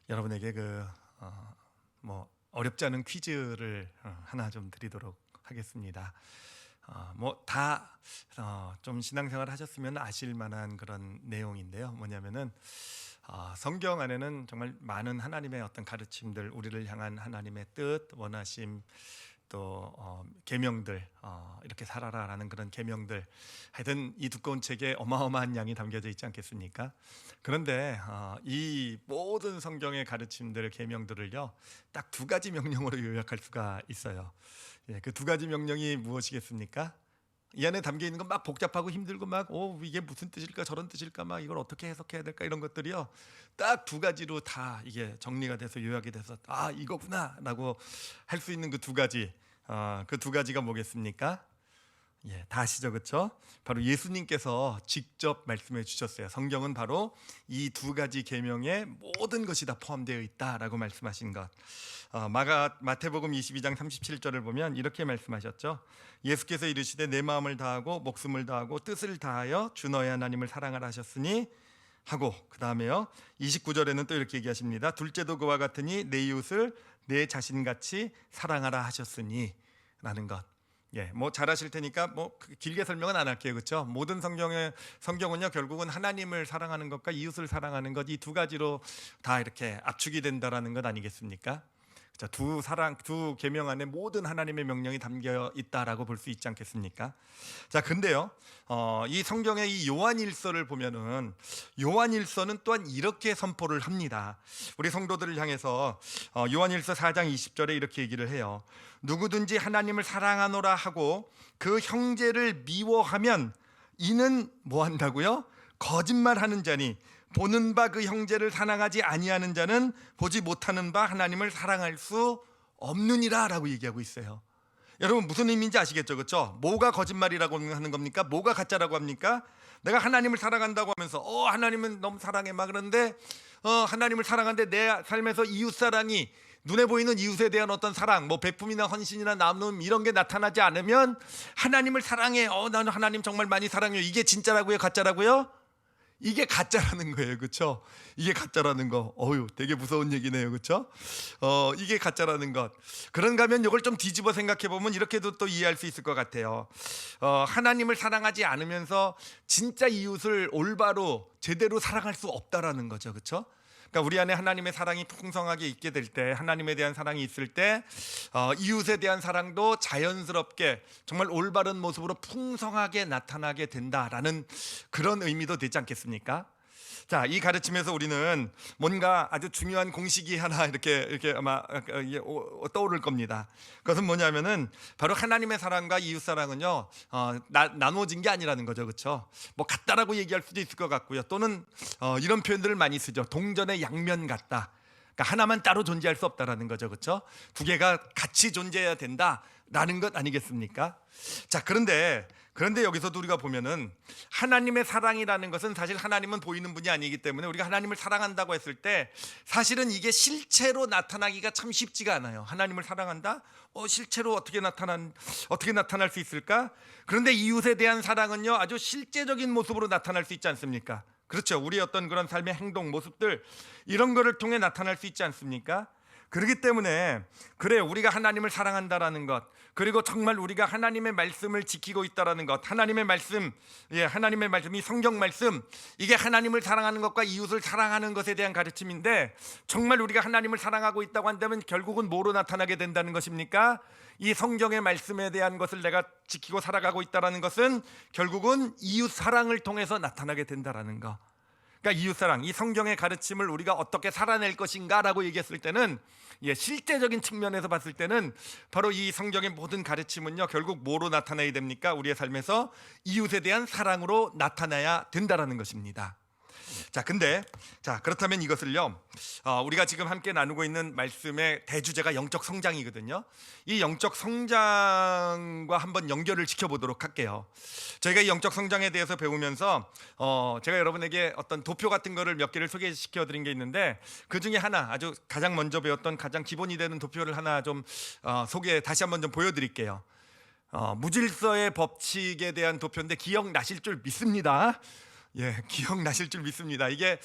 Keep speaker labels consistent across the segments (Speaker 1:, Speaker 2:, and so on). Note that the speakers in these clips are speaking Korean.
Speaker 1: 여러분에게 어렵지 않은 퀴즈를 하나 좀 드리도록 하겠습니다. 좀 신앙생활 하셨으면 아실 만한 그런 내용인데요. 뭐냐면은 성경 안에는 정말 많은 하나님의 어떤 가르침들, 우리를 향한 하나님의 뜻, 원하심, 또 계명들, 이렇게 살아라라는 그런 계명들, 하여튼 이 두꺼운 책에 어마어마한 양이 담겨져 있지 않겠습니까? 그런데 이 모든 성경의 가르침들, 계명들을요, 딱 두 가지 명령으로 요약할 수가 있어요. 예, 그 두 가지 명령이 무엇이겠습니까? 이 안에 담겨 있는 건 막 복잡하고 힘들고 이게 무슨 뜻일까, 저런 뜻일까, 막 이걸 어떻게 해석해야 될까, 이런 것들이요, 딱 두 가지로 다 이게 정리가 돼서 요약이 돼서 이거구나라고 할 수 있는 그 두 가지, 그 두 가지가 뭐겠습니까? 예, 다 아시죠, 그렇죠? 바로 예수님께서 직접 말씀해 주셨어요. 성경은 바로 이 두 가지 계명에 모든 것이 다 포함되어 있다라고 말씀하신 것. 마태복음 22장 37절을 보면 이렇게 말씀하셨죠. 예수께서 이르시되 내 마음을 다하고 목숨을 다하고 뜻을 다하여 주 너의 하나님을 사랑하라 하셨으니 하고, 그 다음에요 29절에는 또 이렇게 얘기하십니다. 둘째도 그와 같으니 내 이웃을 내 자신같이 사랑하라 하셨으니 라는 것. 예, 잘 아실 테니까 길게 설명은 안 할게요, 그렇죠? 모든 성경은요, 결국은 하나님을 사랑하는 것과 이웃을 사랑하는 것, 이 두 가지로 다 이렇게 압축이 된다라는 것 아니겠습니까? 자, 두 계명 안에 모든 하나님의 명령이 담겨 있다라고 볼 수 있지 않겠습니까? 자, 근데요, 이 성경의 이 요한일서를 보면은 요한일서는 또한 이렇게 선포를 합니다. 우리 성도들을 향해서 요한일서 4장 20절에 이렇게 얘기를 해요. 누구든지 하나님을 사랑하노라 하고 그 형제를 미워하면 이는 뭐 한다고요? 거짓말하는 자니 보는 바 그 형제를 사랑하지 아니하는 자는 보지 못하는 바 하나님을 사랑할 수 없느니라 라고 얘기하고 있어요. 여러분, 무슨 의미인지 아시겠죠, 그렇죠? 뭐가 거짓말이라고 하는 겁니까? 뭐가 가짜라고 합니까? 내가 하나님을 사랑한다고 하면서 하나님은 너무 사랑해 막 그러는데 하나님을 사랑하는데 내 삶에서 이웃 사랑이, 눈에 보이는 이웃에 대한 어떤 사랑, 베품이나 헌신이나 나눔 이런 게 나타나지 않으면 하나님을 사랑해, 나는 하나님 정말 많이 사랑해요, 이게 진짜라고요, 가짜라고요? 이게 가짜라는 거예요, 그렇죠? 이게 가짜라는 거, 되게 무서운 얘기네요, 그렇죠? 이게 가짜라는 것. 그런가 하면 이걸 좀 뒤집어 생각해 보면 이렇게도 또 이해할 수 있을 것 같아요. 하나님을 사랑하지 않으면서 진짜 이웃을 올바로 제대로 사랑할 수 없다라는 거죠, 그렇죠? 그러니까 우리 안에 하나님의 사랑이 풍성하게 있게 될 때, 하나님에 대한 사랑이 있을 때 이웃에 대한 사랑도 자연스럽게 정말 올바른 모습으로 풍성하게 나타나게 된다라는 그런 의미도 되지 않겠습니까? 자, 이 가르침에서 우리는 뭔가 아주 중요한 공식이 하나 이렇게 아마 떠오를 겁니다. 그것은 뭐냐면은 바로 하나님의 사랑과 이웃 사랑은요, 나눠진 게 아니라는 거죠, 그렇죠? 같다라고 얘기할 수도 있을 것 같고요. 또는 이런 표현들을 많이 쓰죠. 동전의 양면 같다. 그러니까 하나만 따로 존재할 수 없다라는 거죠, 그렇죠? 두 개가 같이 존재해야 된다라는 것 아니겠습니까? 자, 그런데 여기서도 우리가 보면은 하나님의 사랑이라는 것은 사실 하나님은 보이는 분이 아니기 때문에 우리가 하나님을 사랑한다고 했을 때 사실은 이게 실체로 나타나기가 참 쉽지가 않아요. 하나님을 사랑한다? 실체로 어떻게 나타날 수 있을까? 그런데 이웃에 대한 사랑은요, 아주 실제적인 모습으로 나타날 수 있지 않습니까? 그렇죠. 우리 어떤 그런 삶의 행동, 모습들, 이런 거를 통해 나타날 수 있지 않습니까? 그렇기 때문에 우리가 하나님을 사랑한다라는 것, 그리고 정말 우리가 하나님의 말씀을 지키고 있다라는 것, 하나님의 말씀, 하나님의 말씀이 성경 말씀, 이게 하나님을 사랑하는 것과 이웃을 사랑하는 것에 대한 가르침인데, 정말 우리가 하나님을 사랑하고 있다고 한다면 결국은 뭐로 나타나게 된다는 것입니까? 이 성경의 말씀에 대한 것을 내가 지키고 살아가고 있다라는 것은 결국은 이웃 사랑을 통해서 나타나게 된다라는 것. 그러니까 이웃사랑, 이 성경의 가르침을 우리가 어떻게 살아낼 것인가라고 얘기했을 때는, 실제적인 측면에서 봤을 때는 바로 이 성경의 모든 가르침은요, 결국 뭐로 나타나야 됩니까? 우리의 삶에서 이웃에 대한 사랑으로 나타나야 된다라는 것입니다. 그렇다면 이것을요, 우리가 지금 함께 나누고 있는 말씀의 대주제가 영적 성장이거든요. 이 영적 성장과 한번 연결을 시켜보도록 할게요. 저희가 이 영적 성장에 대해서 배우면서 제가 여러분에게 어떤 도표 같은 거를 몇 개를 소개시켜 드린 게 있는데, 그 중에 하나, 아주 가장 먼저 배웠던 가장 기본이 되는 도표를 하나 좀 다시 한번 좀 보여드릴게요. 무질서의 법칙에 대한 도표인데 기억나실 줄 믿습니다. 예, 기억나실 줄 믿습니다. 이게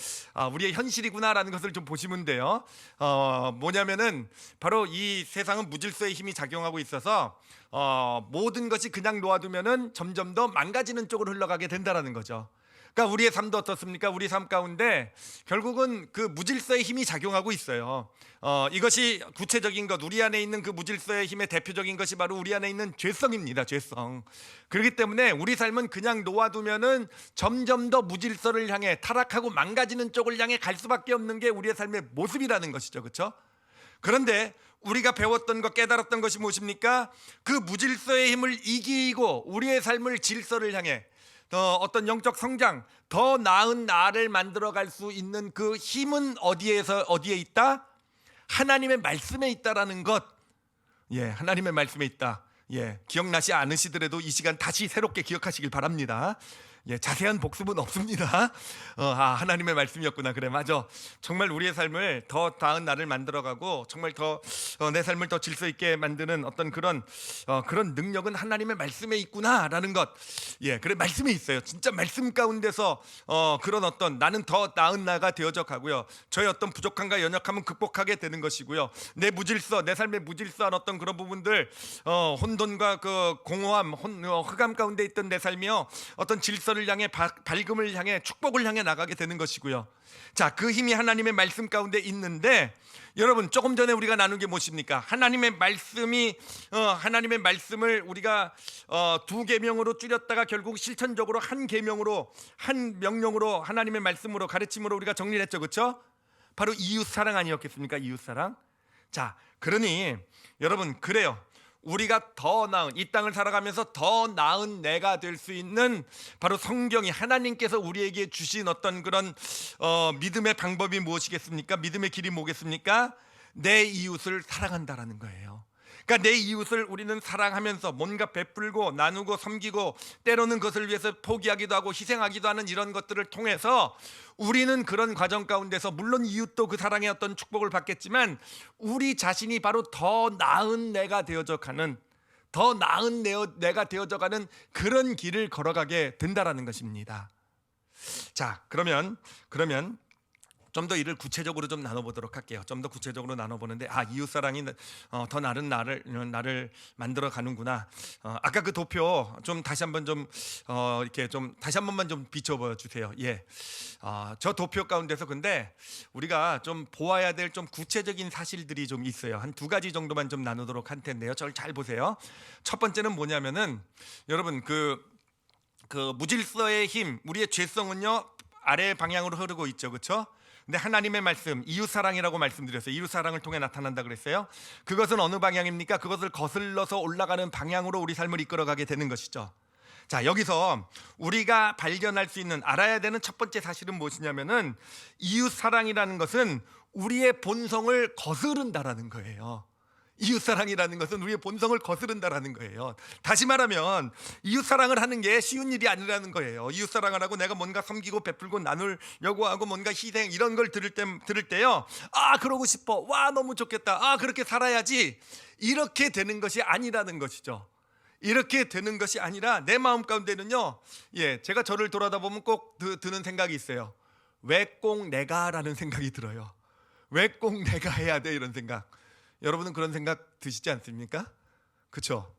Speaker 1: 우리의 현실이구나라는 것을 좀 보시면 돼요. 뭐냐면은 바로 이 세상은 무질서의 힘이 작용하고 있어서 모든 것이 그냥 놓아두면은 점점 더 망가지는 쪽으로 흘러가게 된다라는 거죠. 그러니까 우리의 삶도 어떻습니까? 우리 삶 가운데 결국은 그 무질서의 힘이 작용하고 있어요. 이것이 구체적인 것, 우리 안에 있는 그 무질서의 힘의 대표적인 것이 바로 우리 안에 있는 죄성입니다. 죄성. 그렇기 때문에 우리 삶은 그냥 놓아두면은 점점 더 무질서를 향해 타락하고 망가지는 쪽을 향해 갈 수밖에 없는 게 우리의 삶의 모습이라는 것이죠. 그렇죠? 그런데 우리가 배웠던 것, 깨달았던 것이 무엇입니까? 그 무질서의 힘을 이기고 우리의 삶을 질서를 향해 어떤 영적 성장, 더 나은 나를 만들어갈 수 있는 그 힘은 어디에 있다? 하나님의 말씀에 있다라는 것. 예, 하나님의 말씀에 있다. 예, 기억나지 않으시더라도 이 시간 다시 새롭게 기억하시길 바랍니다. 예, 자세한 복습은 없습니다. 하나님의 말씀이었구나. 그래, 맞아. 정말 우리의 삶을 더 나은 나를 만들어가고 정말 더 내 삶을 더 질서 있게 만드는 어떤 그런 능력은 하나님의 말씀에 있구나라는 것. 예, 그래, 말씀에 있어요. 진짜 말씀 가운데서 그런 어떤 나는 더 나은 나가 되어져 가고요. 저의 어떤 부족함과 연약함은 극복하게 되는 것이고요. 내 삶의 무질서한 어떤 그런 부분들, 혼돈과 그 공허함, 흑암 가운데 있던 내 삶이요, 어떤 질서를 향해 밝음을 향해 축복을 향해 나가게 되는 것이고요. 자, 그 힘이 하나님의 말씀 가운데 있는데, 여러분 조금 전에 우리가 나눈 게 무엇입니까? 하나님의 말씀을 우리가 두 계명으로 줄였다가 결국 실천적으로 한 계명으로, 한 명령으로, 하나님의 말씀으로, 가르침으로 우리가 정리를 했죠. 그렇죠? 바로 이웃 사랑 아니었겠습니까? 이웃 사랑. 자, 그러니 여러분, 그래요. 우리가 더 나은, 이 땅을 살아가면서 더 나은 내가 될 수 있는 바로 성경이, 하나님께서 우리에게 주신 어떤 그런 믿음의 방법이 무엇이겠습니까? 믿음의 길이 뭐겠습니까? 내 이웃을 사랑한다라는 거예요. 그러니까 내 이웃을 우리는 사랑하면서 뭔가 베풀고 나누고 섬기고, 때로는 그것을 위해서 포기하기도 하고 희생하기도 하는 이런 것들을 통해서 우리는 그런 과정 가운데서 물론 이웃도 그 사랑의 어떤 축복을 받겠지만 우리 자신이 바로 더 나은 내가 되어져 가는, 더 나은 내가 되어져 가는 그런 길을 걸어가게 된다라는 것입니다. 자, 그러면 좀 더 이를 구체적으로 좀 나눠보도록 할게요. 좀 더 구체적으로 나눠보는데, 이웃사랑이 더 나른 나를 만들어 가는구나. 아까 그 도표 좀 다시 한번 이렇게 좀 다시 한 번만 좀 비춰봐 주세요. 예, 저 도표 가운데서 근데 우리가 좀 보아야 될 좀 구체적인 사실들이 좀 있어요. 한 두 가지 정도만 좀 나누도록 할 텐데요. 저를 잘 보세요. 첫 번째는 뭐냐면은, 여러분 그 무질서의 힘, 우리의 죄성은요 아래 방향으로 흐르고 있죠. 그렇죠? 근데 하나님의 말씀, 이웃사랑이라고 말씀드렸어요. 이웃사랑을 통해 나타난다 그랬어요. 그것은 어느 방향입니까? 그것을 거슬러서 올라가는 방향으로 우리 삶을 이끌어가게 되는 것이죠. 자, 여기서 우리가 발견할 수 있는, 알아야 되는 첫 번째 사실은 무엇이냐면은, 이웃사랑이라는 것은 우리의 본성을 거스른다라는 거예요. 이웃사랑이라는 것은 우리의 본성을 거스른다라는 거예요. 다시 말하면 이웃사랑을 하는 게 쉬운 일이 아니라는 거예요. 이웃사랑을 하고 내가 뭔가 섬기고 베풀고 나누려고 하고 뭔가 희생 이런 걸 들을 때요, 그러고 싶어, 와 너무 좋겠다, 그렇게 살아야지, 이렇게 되는 것이 아니라는 것이죠. 이렇게 되는 것이 아니라 내 마음 가운데는요, 제가 저를 돌아다 보면 꼭 드는 생각이 있어요. 왜 꼭 내가라는 생각이 들어요. 왜 꼭 내가 해야 돼, 이런 생각. 여러분은 그런 생각 드시지 않습니까? 그렇죠?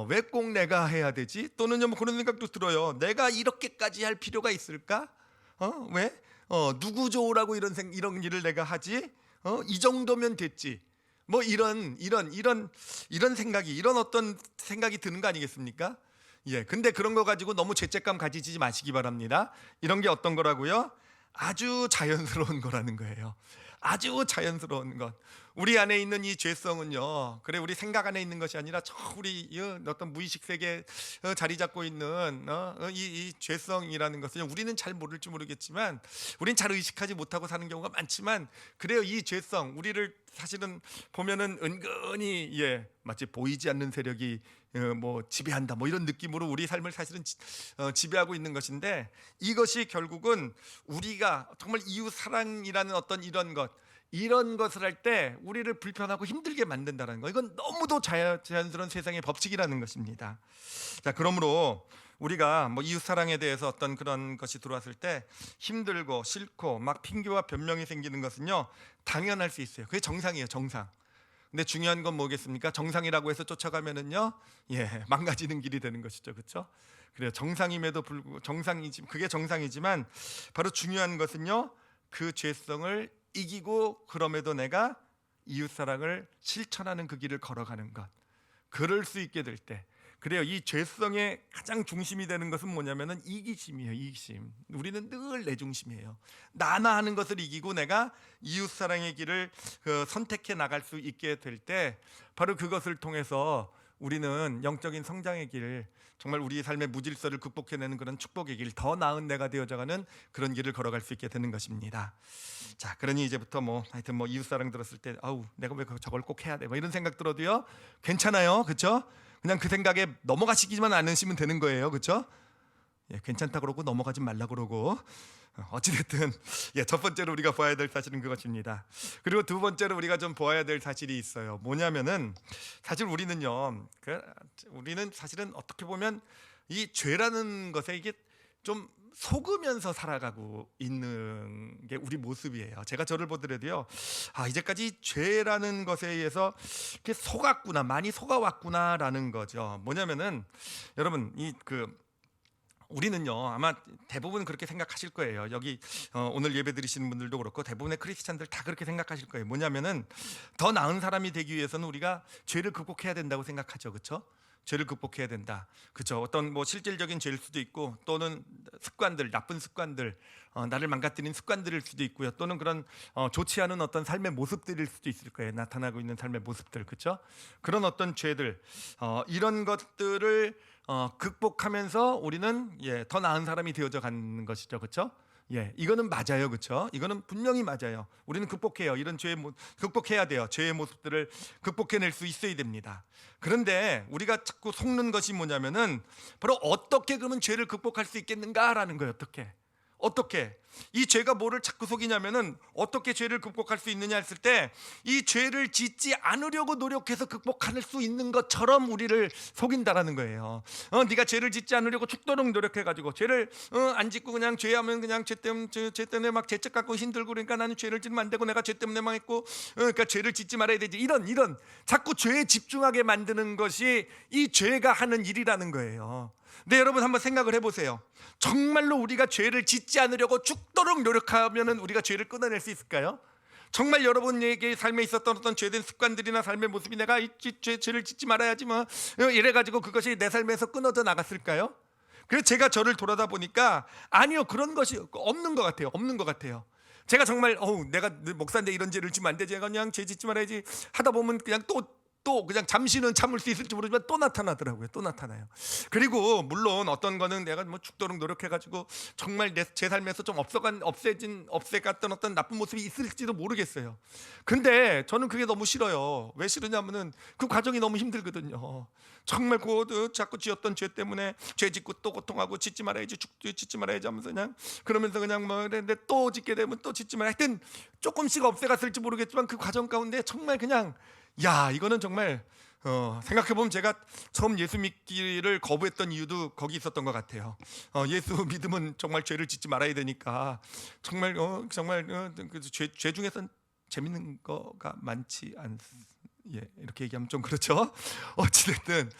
Speaker 1: 왜 꼭 내가 해야 되지? 또는요, 뭐 그런 생각도 들어요. 내가 이렇게까지 할 필요가 있을까? 왜? 누구 좋으라고 이런 일을 내가 하지? 이 정도면 됐지. 뭐 이런 생각이, 이런 어떤 생각이 드는 거 아니겠습니까? 예, 근데 그런 거 가지고 너무 죄책감 가지지 마시기 바랍니다. 이런 게 어떤 거라고요? 아주 자연스러운 거라는 거예요. 아주 자연스러운 것. 우리 안에 있는 이 죄성은요, 그래, 우리 생각 안에 있는 것이 아니라 저 우리 어떤 무의식 세계에 자리 잡고 있는 이 죄성이라는 것은 우리는 잘 모를지 모르겠지만, 우리는 잘 의식하지 못하고 사는 경우가 많지만, 그래요, 이 죄성 우리를 사실은 보면은 은근히 마치 보이지 않는 세력이 뭐 지배한다, 뭐 이런 느낌으로 우리 삶을 사실은 지배하고 있는 것인데, 이것이 결국은 우리가 정말 이웃 사랑이라는 어떤 이런 것을 할 때 우리를 불편하고 힘들게 만든다는 거, 이건 너무도 자연스러운 세상의 법칙이라는 것입니다. 자, 그러므로 우리가 뭐 이웃 사랑에 대해서 어떤 그런 것이 들어왔을 때 힘들고 싫고 막 핑계와 변명이 생기는 것은요, 당연할 수 있어요. 그게 정상이에요, 정상. 근데 중요한 건 뭐겠습니까? 정상이라고 해서 쫓아가면은요, 망가지는 길이 되는 것이죠, 그렇죠? 그래요. 정상임에도 불구하고 그게 정상이지만 바로 중요한 것은요, 그 죄성을 이기고 그럼에도 내가 이웃 사랑을 실천하는 그 길을 걸어가는 것. 그럴 수 있게 될 때, 그래요. 이 죄성의 가장 중심이 되는 것은 뭐냐면은 이기심이에요. 이기심. 우리는 늘 내 중심이에요. 나나 하는 것을 이기고 내가 이웃 사랑의 길을 선택해 나갈 수 있게 될 때, 바로 그것을 통해서 우리는 영적인 성장의 길, 정말 우리의 삶의 무질서를 극복해내는 그런 축복의 길, 더 나은 내가 되어져가는 그런 길을 걸어갈 수 있게 되는 것입니다. 자, 그러니 이제부터 하여튼 이웃 사랑 들었을 때, 아우 내가 왜 저걸 꼭 해야 돼, 이런 생각 들어도요, 괜찮아요, 그렇죠? 그냥 그 생각에 넘어가시기만 않으시면 되는 거예요, 그렇죠? 괜찮다 그러고 넘어가지 말라 그러고, 어찌됐든 첫 번째로 우리가 보아야 될 사실은 그것입니다. 그리고 두 번째로 우리가 좀 보아야 될 사실이 있어요. 뭐냐면은 사실 우리는 사실은 어떻게 보면 이 죄라는 것에 이게 좀 속으면서 살아가고 있는 게 우리 모습이에요. 제가 저를 보더라도요, 이제까지 죄라는 것에 의해서 이렇게 속았구나, 많이 속아왔구나라는 거죠. 뭐냐면은 여러분, 우리는요, 아마 대부분 그렇게 생각하실 거예요. 여기 오늘 예배 드리시는 분들도 그렇고 대부분의 크리스찬들 다 그렇게 생각하실 거예요. 뭐냐면은 더 나은 사람이 되기 위해서는 우리가 죄를 극복해야 된다고 생각하죠, 그렇죠? 죄를 극복해야 된다, 그렇죠? 어떤 실질적인 죄일 수도 있고, 또는 습관들, 나쁜 습관들, 나를 망가뜨리는 습관들일 수도 있고요. 또는 그런 좋지 않은 어떤 삶의 모습들일 수도 있을 거예요. 나타나고 있는 삶의 모습들, 그렇죠? 그런 어떤 죄들, 이런 것들을 극복하면서 우리는 더 나은 사람이 되어져 가는 것이죠, 그렇죠? 이거는 맞아요, 그렇죠? 이거는 분명히 맞아요. 우리는 극복해요. 이런 극복해야 돼요. 죄의 모습들을 극복해낼 수 있어야 됩니다. 그런데 우리가 자꾸 속는 것이 뭐냐면은 바로 어떻게 그러면 죄를 극복할 수 있겠는가라는 거예요. 어떻게 이 죄가 뭐를 자꾸 속이냐면은, 어떻게 죄를 극복할 수 있느냐 했을 때, 이 죄를 짓지 않으려고 노력해서 극복할 수 있는 것처럼 우리를 속인다라는 거예요. 네가 죄를 짓지 않으려고 죽도록 노력해가지고 죄를 안 짓고 그냥 죄하면 그냥 죄 때문에 막 죄책 갖고 힘들고, 그러니까 나는 죄를 짓면 안 되고 내가 죄 때문에 망했고, 그러니까 죄를 짓지 말아야 되지, 이런 자꾸 죄에 집중하게 만드는 것이 이 죄가 하는 일이라는 거예요. 네, 여러분 한번 생각을 해보세요. 정말로 우리가 죄를 짓지 않으려고 죽도록 노력하면은 우리가 죄를 끊어낼 수 있을까요? 정말 여러분에게 삶에 있었던 어떤 죄된 습관들이나 삶의 모습이 내가 죄를 짓지 말아야지 이래가지고 그것이 내 삶에서 끊어져 나갔을까요? 그래서 제가 저를 돌아다 보니까 아니요, 그런 것이 없는 것 같아요. 제가 정말 내가 목사인데 이런 죄를 지면 안 되지, 그냥 죄 짓지 말아야지 하다 보면 그냥 또 그냥 잠시는 참을 수 있을지 모르지만 또 나타나더라고요. 또 나타나요. 그리고 물론 어떤 거는 내가 죽도록 노력해가지고 정말 제 삶에서 좀 없애갔던 어떤 나쁜 모습이 있을지도 모르겠어요. 근데 저는 그게 너무 싫어요. 왜 싫으냐면은 그 과정이 너무 힘들거든요. 정말 자꾸 지었던 죄 때문에 죄 짓고 또 고통하고 짓지 말아야지 하면서 그러면서 근데 또 짓게 되면 또 짓지 말아야, 하여튼 조금씩 없애갔을지 모르겠지만 그 과정 가운데 정말 그냥 이거는 정말 생각해보면 제가 처음 예수 믿기를 거부했던 이유도 거기 있었던 것 같아요. 예수 믿으면 정말 죄를 짓지 말아야 되니까 정말 죄 중에선 재밌는 거가 많지 이렇게 얘기하면 좀 그렇죠. 어찌됐든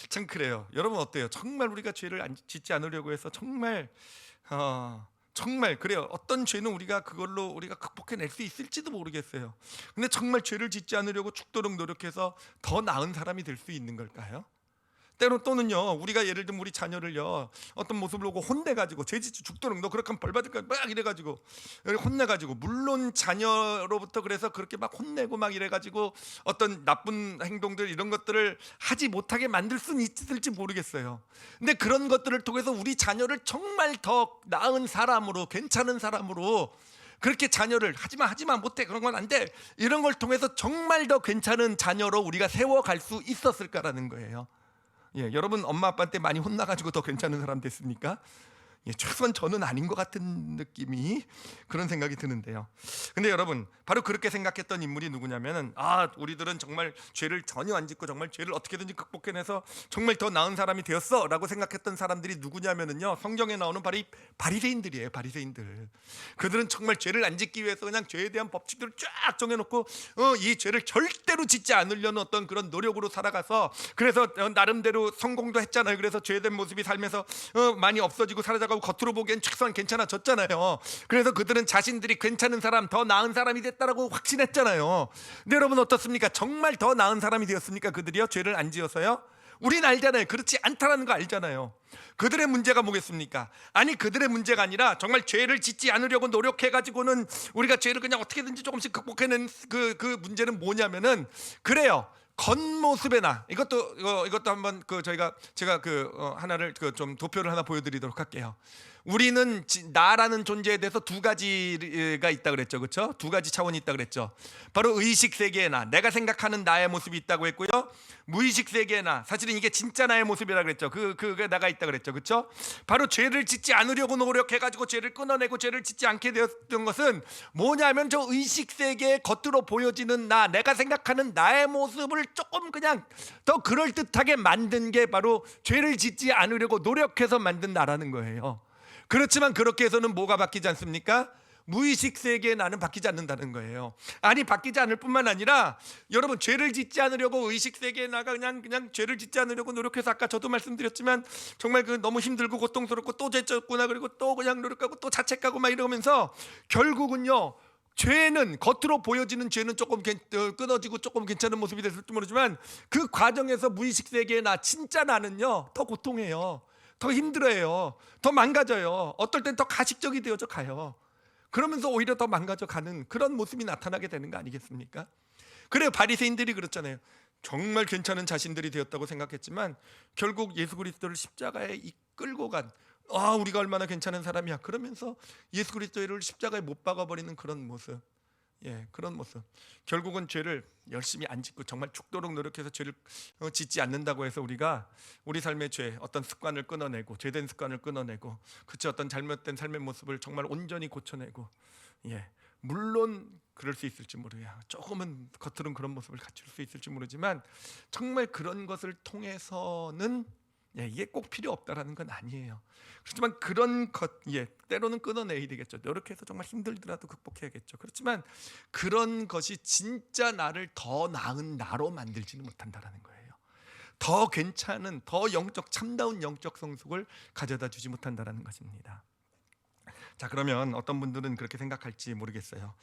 Speaker 1: 참 그래요. 여러분 어때요? 정말 우리가 죄를 짓지 않으려고 해서 정말 그래요. 어떤 죄는 그걸로 우리가 극복해낼 수 있을지도 모르겠어요. 근데 정말 죄를 짓지 않으려고 죽도록 노력해서 더 나은 사람이 될 수 있는 걸까요? 또는요, 우리가 예를 들면 우리 자녀를요, 어떤 모습을 보고 혼내가지고 죄 짓지 죽도록 너 그렇게 하면 벌 받을 거야 막 이래가지고 혼내가지고, 물론 자녀로부터 그래서 그렇게 막 혼내고 막 이래가지고 어떤 나쁜 행동들, 이런 것들을 하지 못하게 만들 수는 있을지 모르겠어요. 근데 그런 것들을 통해서 우리 자녀를 정말 더 나은 사람으로, 괜찮은 사람으로, 그렇게 자녀를 하지마 못해, 그런 건 안 돼, 이런 걸 통해서 정말 더 괜찮은 자녀로 우리가 세워갈 수 있었을까라는 거예요. 여러분 엄마 아빠한테 많이 혼나가지고 더 괜찮은 사람 됐습니까? 최소한 저는 아닌 것 같은 느낌이, 그런 생각이 드는데요. 근데 여러분, 바로 그렇게 생각했던 인물이 누구냐면은, 우리들은 정말 죄를 전혀 안 짓고 정말 죄를 어떻게든지 극복해내서 정말 더 나은 사람이 되었어 라고 생각했던 사람들이 누구냐면은요, 성경에 나오는 바로 이 바리새인들이에요. 바리새인들. 그들은 정말 죄를 안 짓기 위해서 그냥 죄에 대한 법칙들을 쫙 정해놓고 이 죄를 절대로 짓지 않으려는 어떤 그런 노력으로 살아가서, 그래서 나름대로 성공도 했잖아요. 그래서 죄된 모습이 삶에서 많이 없어지고 사라져가고 겉으로 보기엔 최소한 괜찮아졌잖아요. 그래서 그들은 자신들이 괜찮은 사람, 더 나은 사람이 됐다라고 확신했잖아요. 근데 여러분 어떻습니까? 정말 더 나은 사람이 되었습니까? 그들이요? 죄를 안 지어서요? 우린 알잖아요. 그렇지 않다라는 거 알잖아요. 그들의 문제가 뭐겠습니까? 아니, 그들의 문제가 아니라 정말 죄를 짓지 않으려고 노력해가지고는 우리가 죄를 그냥 어떻게든지 조금씩 극복해낸 그 문제는 뭐냐면은, 그래요, 겉모습에나 이것도 한번 제가 하나를 좀 도표를 하나 보여드리도록 할게요. 우리는 나라는 존재에 대해서 두 가지가 있다 그랬죠, 그렇죠? 두 가지 차원이 있다 그랬죠. 바로 의식 세계의 나, 내가 생각하는 나의 모습이 있다고 했고요. 무의식 세계의 나, 사실은 이게 진짜 나의 모습이라 그랬죠. 그게 나가 있다 그랬죠, 그렇죠? 바로 죄를 짓지 않으려고 노력해가지고 죄를 끊어내고 죄를 짓지 않게 되었던 것은 뭐냐면, 저 의식 세계의 겉으로 보여지는 나, 내가 생각하는 나의 모습을 조금 그냥 더 그럴듯하게 만든 게 바로 죄를 짓지 않으려고 노력해서 만든 나라는 거예요. 그렇지만 그렇게 해서는 뭐가 바뀌지 않습니까? 무의식 세계의 나는 바뀌지 않는다는 거예요. 아니, 바뀌지 않을 뿐만 아니라, 여러분, 죄를 짓지 않으려고 의식 세계의 나가 그냥 죄를 짓지 않으려고 노력해서, 아까 저도 말씀드렸지만 정말 너무 힘들고 고통스럽고 또 죄 졌구나, 그리고 또 그냥 노력하고 또 자책하고 막 이러면서 결국은요, 죄는, 겉으로 보여지는 죄는 조금 끊어지고 조금 괜찮은 모습이 됐을지 모르지만, 그 과정에서 무의식 세계의 나, 진짜 나는요 더 고통해요. 더 힘들어요. 더 망가져요. 어떨 땐 더 가식적이 되어져 가요. 그러면서 오히려 더 망가져 가는 그런 모습이 나타나게 되는 거 아니겠습니까? 그래요, 바리새인들이 그렇잖아요. 정말 괜찮은 자신들이 되었다고 생각했지만 결국 예수 그리스도를 십자가에 이끌고 간, 우리가 얼마나 괜찮은 사람이야, 그러면서 예수 그리스도를 십자가에 못 박아버리는 그런 모습. 그런 모습. 결국은 죄를 열심히 안 짓고 정말 죽도록 노력해서 죄를 짓지 않는다고 해서 우리가 우리 삶의 죄, 어떤 습관을 끊어내고, 죄된 습관을 끊어내고, 그치, 어떤 잘못된 삶의 모습을 정말 온전히 고쳐내고, 물론 그럴 수 있을지 모르요. 조금은 겉으로는 그런 모습을 갖출 수 있을지 모르지만 정말 그런 것을 통해서는 이게 꼭 필요 없다라는 건 아니에요. 그렇지만 그런 것, 때로는 끊어내야 되겠죠. 노력해서 정말 힘들더라도 극복해야겠죠. 그렇지만 그런 것이 진짜 나를 더 나은 나로 만들지는 못한다라는 거예요. 더 괜찮은, 더 참다운 영적 성숙을 가져다 주지 못한다라는 것입니다. 자, 그러면 어떤 분들은 그렇게 생각할지 모르겠어요.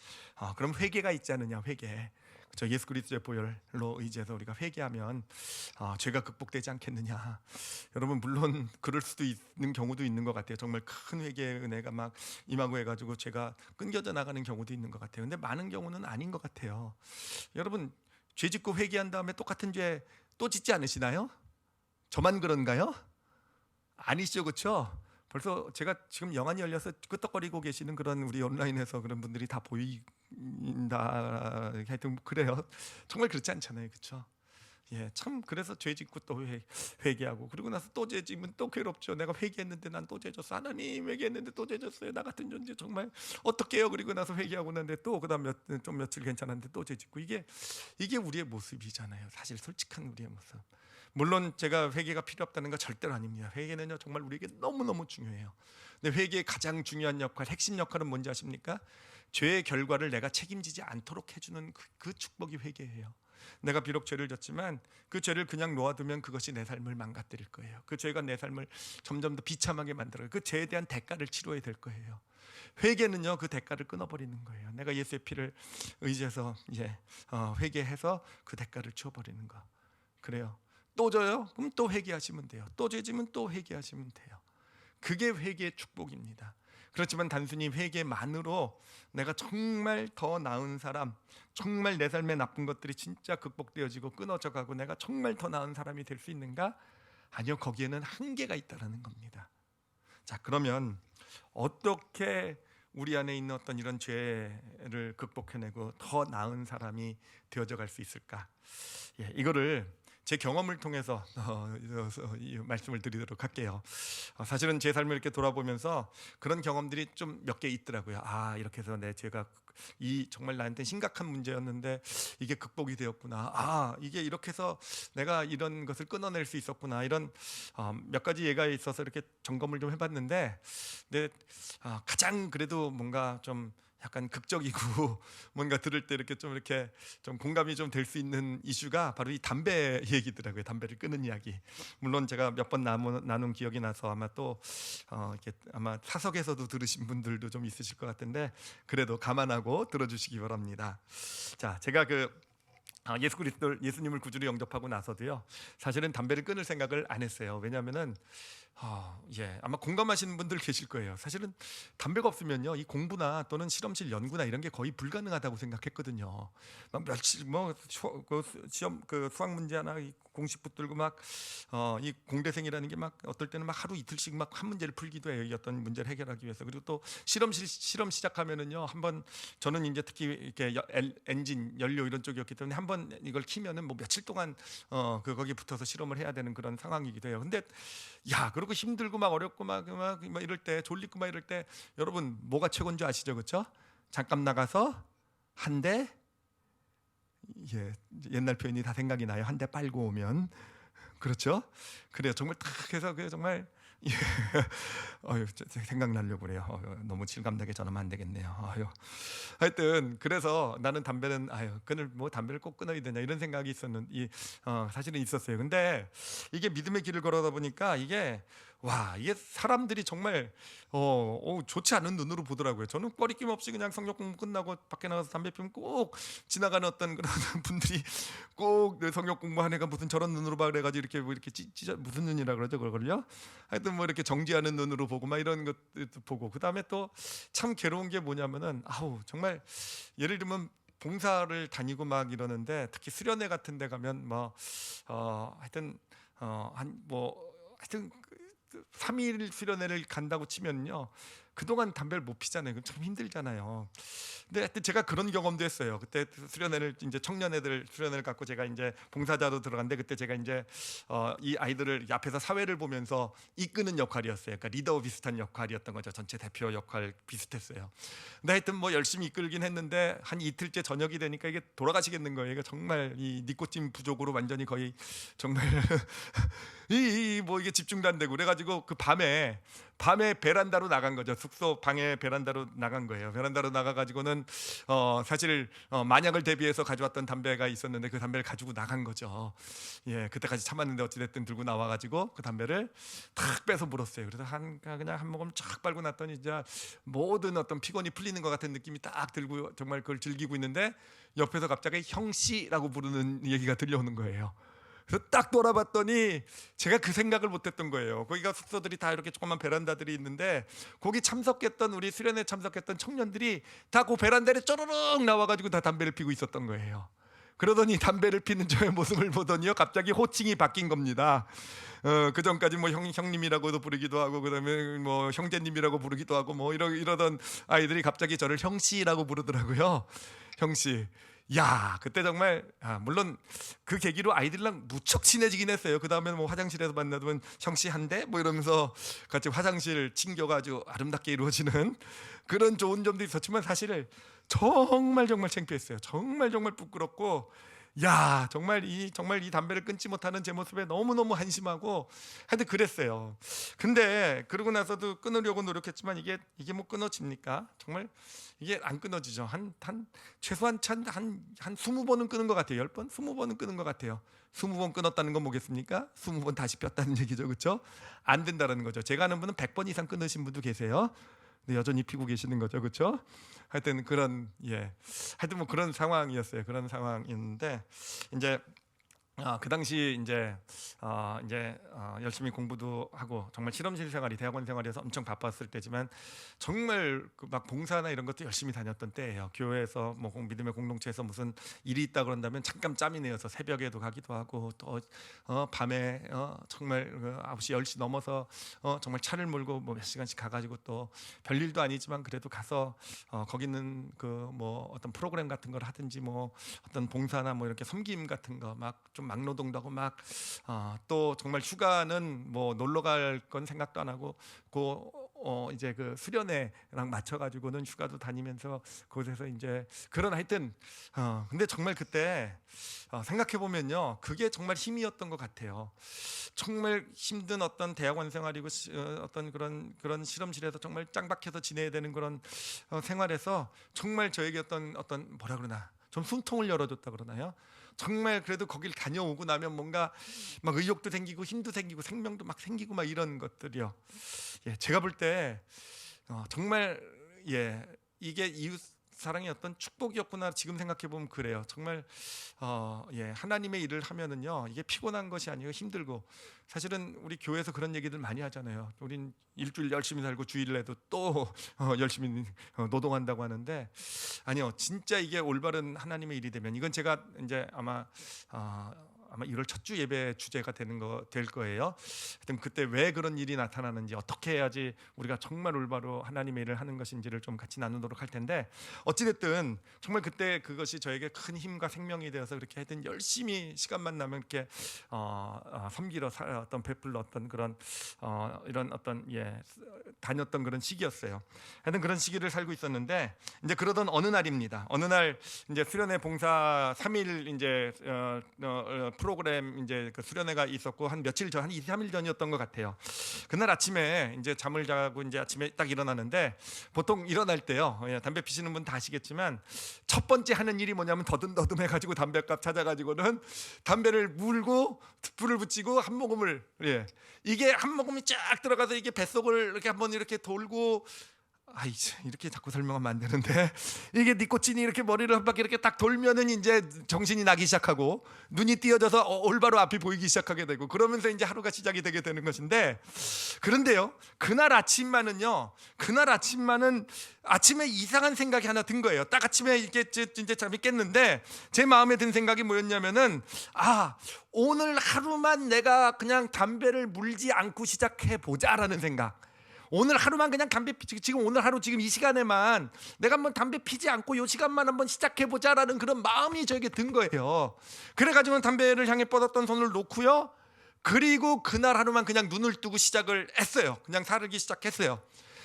Speaker 1: 그럼 회개가 있지 않느냐, 회개. 그렇죠? 예수 그리스도의 보혈로 의지해서 우리가 회개하면 죄가 극복되지 않겠느냐. 여러분, 물론 그럴 수도 있는 경우도 있는 것 같아요. 정말 큰 회개의 은혜가 막 임하고 해가지고 죄가 끊겨져 나가는 경우도 있는 것 같아요. 근데 많은 경우는 아닌 것 같아요. 여러분, 죄 짓고 회개한 다음에 똑같은 죄 또 짓지 않으시나요? 저만 그런가요? 아니시죠, 그렇죠? 벌써 제가 지금 영안이 열려서 끄떡거리고 계시는 그런, 우리 온라인에서 그런 분들이 다 보인다. 하여튼 그래요. 정말 그렇지 않잖아요, 그렇죠? 참, 그래서 죄 짓고 또 회개하고, 그리고 나서 또 죄 지면 또 괴롭죠. 내가 회개했는데 난 또 죄 졌어. 하나님, 회개했는데 또 죄 졌어요. 나 같은 존재 정말 어떻게 해요? 그리고 나서 회개하고 난데 또 그다음 며칠 괜찮았는데 또 죄 짓고, 이게 우리의 모습이잖아요. 사실 솔직한 우리의 모습. 물론 제가 회개가 필요 없다는 거 절대로 아닙니다. 회개는요 정말 우리에게 너무너무 중요해요. 근데 회개의 가장 중요한 역할, 핵심 역할은 뭔지 아십니까? 죄의 결과를 내가 책임지지 않도록 해주는 그 축복이 회개예요. 내가 비록 죄를 졌지만 그 죄를 그냥 놓아두면 그것이 내 삶을 망가뜨릴 거예요. 그 죄가 내 삶을 점점 더 비참하게 만들어요. 그 죄에 대한 대가를 치러야 될 거예요. 회개는요 그 대가를 끊어버리는 거예요. 내가 예수의 피를 의지해서 회개해서 그 대가를 치워버리는 거. 그래요. 또 져요? 그럼 또 회개하시면 돼요. 또 죄지면 또 회개하시면 돼요. 그게 회개의 축복입니다. 그렇지만 단순히 회개만으로 내가 정말 더 나은 사람, 정말 내 삶의 나쁜 것들이 진짜 극복되어지고 끊어져 가고 내가 정말 더 나은 사람이 될 수 있는가? 아니요, 거기에는 한계가 있다는 겁니다. 자, 그러면 어떻게 우리 안에 있는 어떤 이런 죄를 극복해내고 더 나은 사람이 되어져 갈 수 있을까? 이거를 제 경험을 통해서 이 말씀을 드리도록 할게요. 사실은 제 삶을 이렇게 돌아보면서 그런 경험들이 좀 몇 개 있더라고요. 아, 이렇게 해서 내 죄가 이 정말 나한테 심각한 문제였는데 이게 극복이 되었구나. 아, 이게 이렇게 해서 내가 이런 것을 끊어낼 수 있었구나. 이런 몇 가지 예가 있어서 이렇게 점검을 좀 해봤는데, 근데 가장 그래도 뭔가 좀 약간 극적이고 뭔가 들을 때 이렇게 좀 공감이 좀 될 수 있는 이슈가 바로 이 담배 얘기더라고요. 담배를 끊는 이야기. 물론 제가 몇 번 나눈 기억이 나서 아마 또 이렇게 아마 사석에서도 들으신 분들도 좀 있으실 것 같은데, 그래도 감안하고 들어주시기 바랍니다. 자, 제가 예수님을 구주로 영접하고 나서도요, 사실은 담배를 끊을 생각을 안 했어요. 왜냐하면은 아마 공감하시는 분들 계실 거예요. 사실은 담배가 없으면요, 이 공부나 또는 실험실 연구나 이런 게 거의 불가능하다고 생각했거든요. 막 며칠 시험 수학 문제 하나 공식 붙들고 막 이 공대생이라는 게 막 어떨 때는 막 하루 이틀씩 막 한 문제를 풀기도 해요. 이 어떤 문제를 해결하기 위해서. 그리고 또 실험 시작하면은요, 한번 저는 이제 특히 이렇게 엔진 연료 이런 쪽이었기 때문에 한번 이걸 키면은 뭐 며칠 동안 거기 붙어서 실험을 해야 되는 그런 상황이기도 해요. 근데 그리고 힘들고 막 어렵고 막 이럴 때, 졸리고 막 이럴 때, 여러분 뭐가 최고인 줄 아시죠? 그렇죠? 잠깐 나가서 한 대, 옛날 표현이 다 생각이 나요. 한 대 빨고 오면. 그렇죠? 그래요. 정말 딱 해서 정말 생각나려고 그래요. 너무 실감나게 전하면 안 되겠네요. 하여튼 그래서 나는 담배는 담배를 꼭 끊어야 되냐 이런 생각이 사실은 있었어요. 근데 이게 믿음의 길을 걸어다 보니까 이게 사람들이 정말 좋지 않은 눈으로 보더라고요. 저는 꺼리낌 없이 그냥 성역 공부 끝나고 밖에 나가서 담배 피우면 꼭 지나가는 어떤 그런 분들이 꼭 성역 공부한 애가 무슨 저런 눈으로 봐 그래가지고 이렇게 무슨 눈이라 그러죠, 그걸요? 하여튼 뭐 이렇게 정지하는 눈으로 보고 막 이런 것도 보고, 그 다음에 또 참 괴로운 게 뭐냐면은 정말 예를 들면 봉사를 다니고 막 이러는데, 특히 수련회 같은 데 가면 하여튼 3일 수련회를 간다고 치면요, 그동안 담배를 못 피잖아요. 그럼 참 힘들잖아요. 근데 하여튼 제가 그런 경험도 했어요. 그때 수련회를 이제 청년애들 수련회를 갖고 제가 이제 봉사자로 들어갔는데, 그때 제가 이제 이 아이들을 앞에서 사회를 보면서 이끄는 역할이었어요. 그러니까 리더 비슷한 역할이었던 거죠. 전체 대표 역할 비슷했어요. 근데 하여튼 뭐 열심히 이끌긴 했는데 한 이틀째 저녁이 되니까 이게 돌아가시겠는 거예요. 이게 정말 이 니코틴 부족으로 완전히 거의 정말 이게 집중도 안 되고 그래가지고 그 밤에 베란다로 나간 거죠. 숙소 방에 베란다로 나간 거예요. 베란다로 나가가지고는 사실 만약을 대비해서 가져왔던 담배가 있었는데 그 담배를 가지고 나간 거죠. 그때까지 참았는데 어찌됐든 들고 나와가지고 그 담배를 탁 빼서 물었어요. 그래서 그냥 한 모금 쫙 빨고 났더니 이제 모든 어떤 피곤이 풀리는 것 같은 느낌이 딱 들고 정말 그걸 즐기고 있는데, 옆에서 갑자기 형씨라고 부르는 얘기가 들려오는 거예요. 그래서 딱 돌아봤더니 제가 그 생각을 못했던 거예요. 거기가 숙소들이 다 이렇게 조그만 베란다들이 있는데, 거기 참석했던 우리 수련회 참석했던 청년들이 다 그 베란다에 쪼르륵 나와가지고 다 담배를 피고 있었던 거예요. 그러더니 담배를 피는 저의 모습을 보더니요, 갑자기 호칭이 바뀐 겁니다. 그 전까지 뭐 형님이라고도 부르기도 하고, 그다음에 뭐 형제님이라고 부르기도 하고, 뭐 이러던 아이들이 갑자기 저를 형씨라고 부르더라고요. 형씨. 그때 정말 물론 그 계기로 아이들이랑 무척 친해지긴 했어요. 그 다음에 뭐 화장실에서 만나면 형씨 한대 뭐 이러면서 같이 화장실 친교가 아주 아름답게 이루어지는 그런 좋은 점도 있었지만, 사실 정말 창피했어요. 정말 부끄럽고, 정말 이 담배를 끊지 못하는 제 모습에 너무너무 한심하고, 하여튼 그랬어요. 근데 그러고 나서도 끊으려고 노력했지만 이게 뭐 끊어집니까? 정말 이게 안 끊어지죠. 최소한 한 20번은 끊은 것 같아요. 10번? 20번은 끊은 것 같아요. 20번 끊었다는 건 뭐겠습니까? 20번 다시 폈다는 얘기죠. 그렇죠? 안 된다는 거죠. 제가 아는 분은 100번 이상 끊으신 분도 계세요. 근데 여전히 피고 계시는 거죠. 그렇죠? 하여튼 하여튼 뭐 그런 상황이었어요. 그런 상황이었는데, 이제 그 당시 이제 열심히 공부도 하고 정말 실험실 생활이 대학원 생활에서 엄청 바빴을 때지만, 정말 막 봉사나 이런 것도 열심히 다녔던 때예요. 교회에서 뭐 믿음의 공동체에서 무슨 일이 있다 그런다면 잠깐 짬이 내어서 새벽에도 가기도 하고, 또 밤에 정말 9시 10시 넘어서 정말 차를 몰고 뭐 몇 시간씩 가가지고, 또 별일도 아니지만 그래도 가서 거기는 그 뭐 어떤 프로그램 같은 걸 하든지, 뭐 어떤 봉사나 뭐 이렇게 섬김 같은 거 막 좀 막노동도 하고 막 또 정말 휴가는 뭐 놀러 갈 건 생각도 안 하고 이제 그 수련회랑 맞춰가지고는 휴가도 다니면서 그곳에서 이제 그런 하여튼 근데 정말 그때 생각해 보면요, 그게 정말 힘이었던 것 같아요. 정말 힘든 어떤 대학원 생활이고 어떤 그런 실험실에서 정말 짱박해서 지내야 되는 그런 생활에서 정말 저에게 어떤 뭐라 그러나 좀 숨통을 열어줬다 그러나요? 정말 그래도 거길 다녀오고 나면 뭔가 막 의욕도 생기고 힘도 생기고 생명도 막 생기고 막 이런 것들이요. 예, 제가 볼 때 정말 이게 이웃 사랑의 어떤 축복이었구나 지금 생각해 보면 그래요. 정말 하나님의 일을 하면은요, 이게 피곤한 것이 아니고 힘들고, 사실은 우리 교회에서 그런 얘기들 많이 하잖아요. 우린 일주일 열심히 살고 주일에도 또 열심히 노동한다고 하는데, 아니요, 진짜 이게 올바른 하나님의 일이 되면, 이건 제가 이제 아마 1월 첫 주 예배 주제가 될 거예요. 하여튼 그때 왜 그런 일이 나타나는지, 어떻게 해야지 우리가 정말 올바로 하나님의 일을 하는 것인지를 좀 같이 나누도록 할 텐데, 어찌됐든 정말 그때 그것이 저에게 큰 힘과 생명이 되어서 그렇게 하여튼 열심히 시간만 나면 이렇게 섬기러 어떤 베풀러 어떤 그런 이런 어떤 다녔던 그런 시기였어요. 하여튼 그런 시기를 살고 있었는데, 이제 그러던 어느 날입니다. 어느 날 이제 수련회 봉사 3일 이제 프로그램 이제 그 수련회가 있었고, 한 며칠 전, 한 2, 3일 전이었던 것 같아요. 그날 아침에 이제 잠을 자고 이제 아침에 딱 일어나는데, 보통 일어날 때요, 담배 피시는 분 다 아시겠지만 첫 번째 하는 일이 뭐냐면 더듬더듬해 가지고 담배값 찾아가지고는 담배를 물고 불을 붙이고 한 모금을 이게 한 모금이 쫙 들어가서 이게 뱃속을 이렇게 한번 이렇게 돌고, 이렇게 자꾸 설명하면 안 되는데, 이게 니코틴이 이렇게 머리를 한 바퀴 이렇게 딱 돌면은 이제 정신이 나기 시작하고 눈이 띄어져서 올바로 앞이 보이기 시작하게 되고, 그러면서 이제 하루가 시작이 되게 되는 것인데, 그런데요, 그날 아침만은 아침에 이상한 생각이 하나 든 거예요. 딱 아침에 이렇게 이제 잠이 깼는데 제 마음에 든 생각이 뭐였냐면은, 오늘 하루만 내가 그냥 담배를 물지 않고 시작해 보자라는 생각. 오늘 하루만 그냥 담배 피지, 지금 오늘 하루 지금 이 시간에만 내가 한번 담배 피지 않고 이 시간만 한번 시작해 보자라는 그런 마음이 저에게 든 거예요. 그래가지고 담배를 향해 뻗었던 손을 놓고요, 그리고 그날 하루만 그냥 눈을 뜨고 시작을 했어요. 그냥 살기 시작했어요.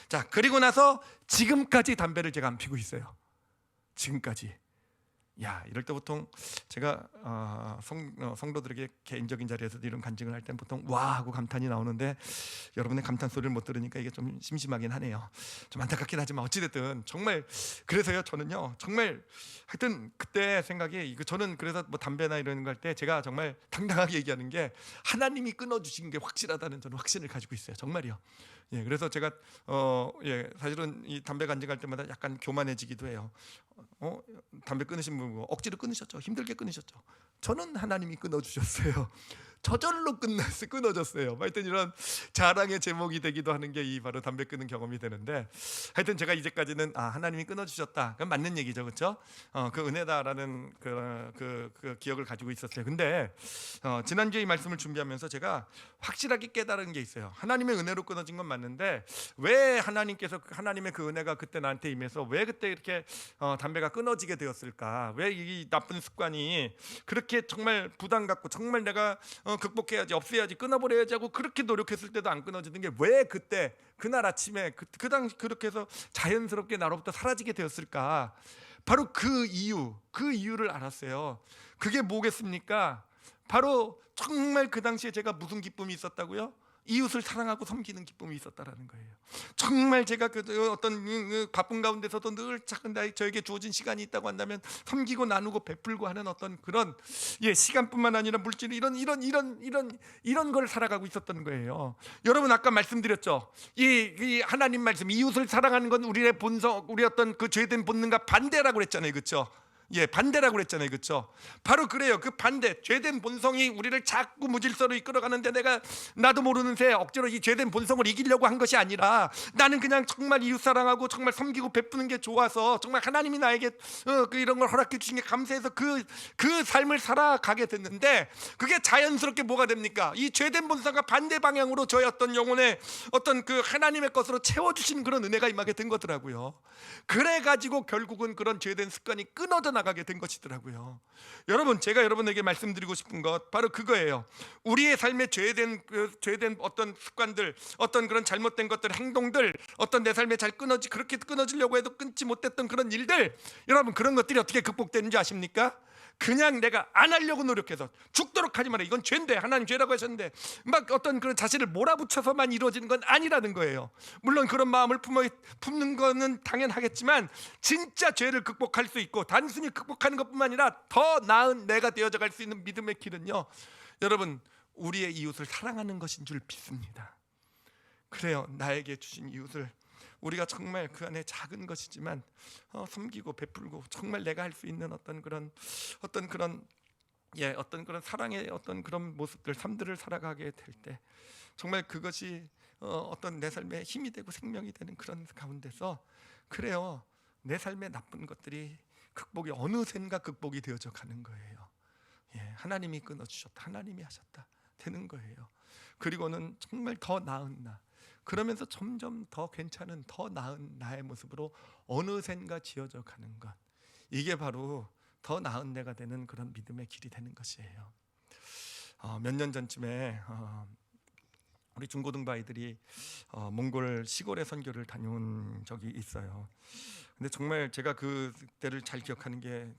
Speaker 1: 자, 그리고 나서 지금까지 담배를 제가 안 피고 있어요. 지금까지. 이럴 때 보통 제가 성도들에게 개인적인 자리에서 이런 간증을 할 땐 보통 와 하고 감탄이 나오는데, 여러분의 감탄 소리를 못 들으니까 이게 좀 심심하긴 하네요. 좀 안타깝긴 하지만 어찌됐든 정말 그래서요, 저는요 정말 하여튼 그때 생각이, 저는 그래서 뭐 담배나 이런 거 할 때 제가 정말 당당하게 얘기하는 게, 하나님이 끊어주신 게 확실하다는 저는 확신을 가지고 있어요. 정말이요. 그래서 제가 사실은 이 담배 간증할 때마다 약간 교만해지기도 해요. 담배 끊으신 분 억지로 끊으셨죠? 힘들게 끊으셨죠? 저는 하나님이 끊어주셨어요. 저절로 끊어졌어요. 하여튼 이런 자랑의 제목이 되기도 하는 게 이 바로 담배 끊는 경험이 되는데, 하여튼 제가 이제까지는 하나님이 끊어주셨다, 그건 맞는 얘기죠, 그렇죠? 그 은혜다라는 그 기억을 가지고 있었어요. 근데 지난주에 이 말씀을 준비하면서 제가 확실하게 깨달은 게 있어요. 하나님의 은혜로 끊어진 건 맞는데, 왜 하나님의 그 은혜가 그때 나한테 임해서 왜 그때 이렇게 담배가 끊어지게 되었을까? 왜 이 나쁜 습관이 그렇게 정말 부담 갖고 정말 내가 극복해야지, 없애야지, 끊어버려야지 하고 그렇게 노력했을 때도 안 끊어지는 게 왜 그때 그날 아침에 그 당시 그렇게 해서 자연스럽게 나로부터 사라지게 되었을까? 바로 그 이유를 알았어요. 그게 뭐겠습니까? 바로 정말 그 당시에 제가 무슨 기쁨이 있었다고요? 이웃을 사랑하고 섬기는 기쁨이 있었다라는 거예요. 정말 제가 어떤 바쁜 가운데서도 늘 저에게 주어진 시간이 있다고 한다면 섬기고 나누고 베풀고 하는 어떤 그런 시간뿐만 아니라 물질, 이런 걸 살아가고 있었던 거예요. 여러분, 아까 말씀드렸죠. 이 하나님 말씀, 이웃을 사랑하는 건 우리의 본성, 우리 어떤 그 죄된 본능과 반대라고 그랬잖아요, 그렇죠? 반대라고 그랬잖아요, 그렇죠? 바로 그래요. 그 반대, 죄된 본성이 우리를 자꾸 무질서로 이끌어가는데, 나도 모르는 새 억지로 이 죄된 본성을 이기려고 한 것이 아니라, 나는 그냥 정말 이웃 사랑하고 정말 섬기고 베푸는 게 좋아서, 정말 하나님이 나에게 이런 걸 허락해 주신 게 감사해서 그 삶을 살아가게 됐는데, 그게 자연스럽게 뭐가 됩니까? 이 죄된 본성과 반대 방향으로 저의 어떤 영혼의 어떤 그 하나님의 것으로 채워주시는 그런 은혜가 임하게 된 거더라고요. 그래가지고 결국은 그런 죄된 습관이 끊어져 살아나가게 된 것이더라고요. 여러분, 제가 여러분에게 말씀드리고 싶은 것 바로 그거예요. 우리의 삶에 죄된 어떤 습관들, 어떤 그런 잘못된 것들, 행동들, 어떤 내 삶에 그렇게 끊어지려고 해도 끊지 못했던 그런 일들, 여러분, 그런 것들이 어떻게 극복되는지 아십니까? 그냥 내가 안 하려고 노력해서 죽도록 하지 마라, 이건 죄인데, 하나님 죄라고 하셨는데 막 어떤 그런 자신을 몰아붙여서만 이루어지는 건 아니라는 거예요. 물론 그런 마음을 품는 거는 당연하겠지만, 진짜 죄를 극복할 수 있고 단순히 극복하는 것뿐만 아니라 더 나은 내가 되어져 갈 수 있는 믿음의 길은요, 여러분, 우리의 이웃을 사랑하는 것인 줄 믿습니다. 그래요. 나에게 주신 이웃을 우리가 정말 그 안에 작은 것이지만 섬기고 베풀고, 정말 내가 할 수 있는 어떤 그런 사랑의 어떤 그런 모습들, 삶들을 살아가게 될 때, 정말 그것이 어떤 내 삶에 힘이 되고 생명이 되는 그런 가운데서, 그래요, 내 삶의 나쁜 것들이 어느샌가 극복이 되어져 가는 거예요. 하나님이 끊어주셨다, 하나님이 하셨다 되는 거예요. 그리고는 정말 더 나은 나, 그러면서 점점 더 괜찮은, 더 나은 나의 모습으로 어느샌가 지어져 가는 것, 이게 바로 더 나은 내가 되는 그런 믿음의 길이 되는 것이에요. 몇 년 전쯤에 우리 중고등부 아이들이 몽골 시골에 선교를 다녀온 적이 있어요. 근데 정말 제가 그때를 잘 기억하는 게,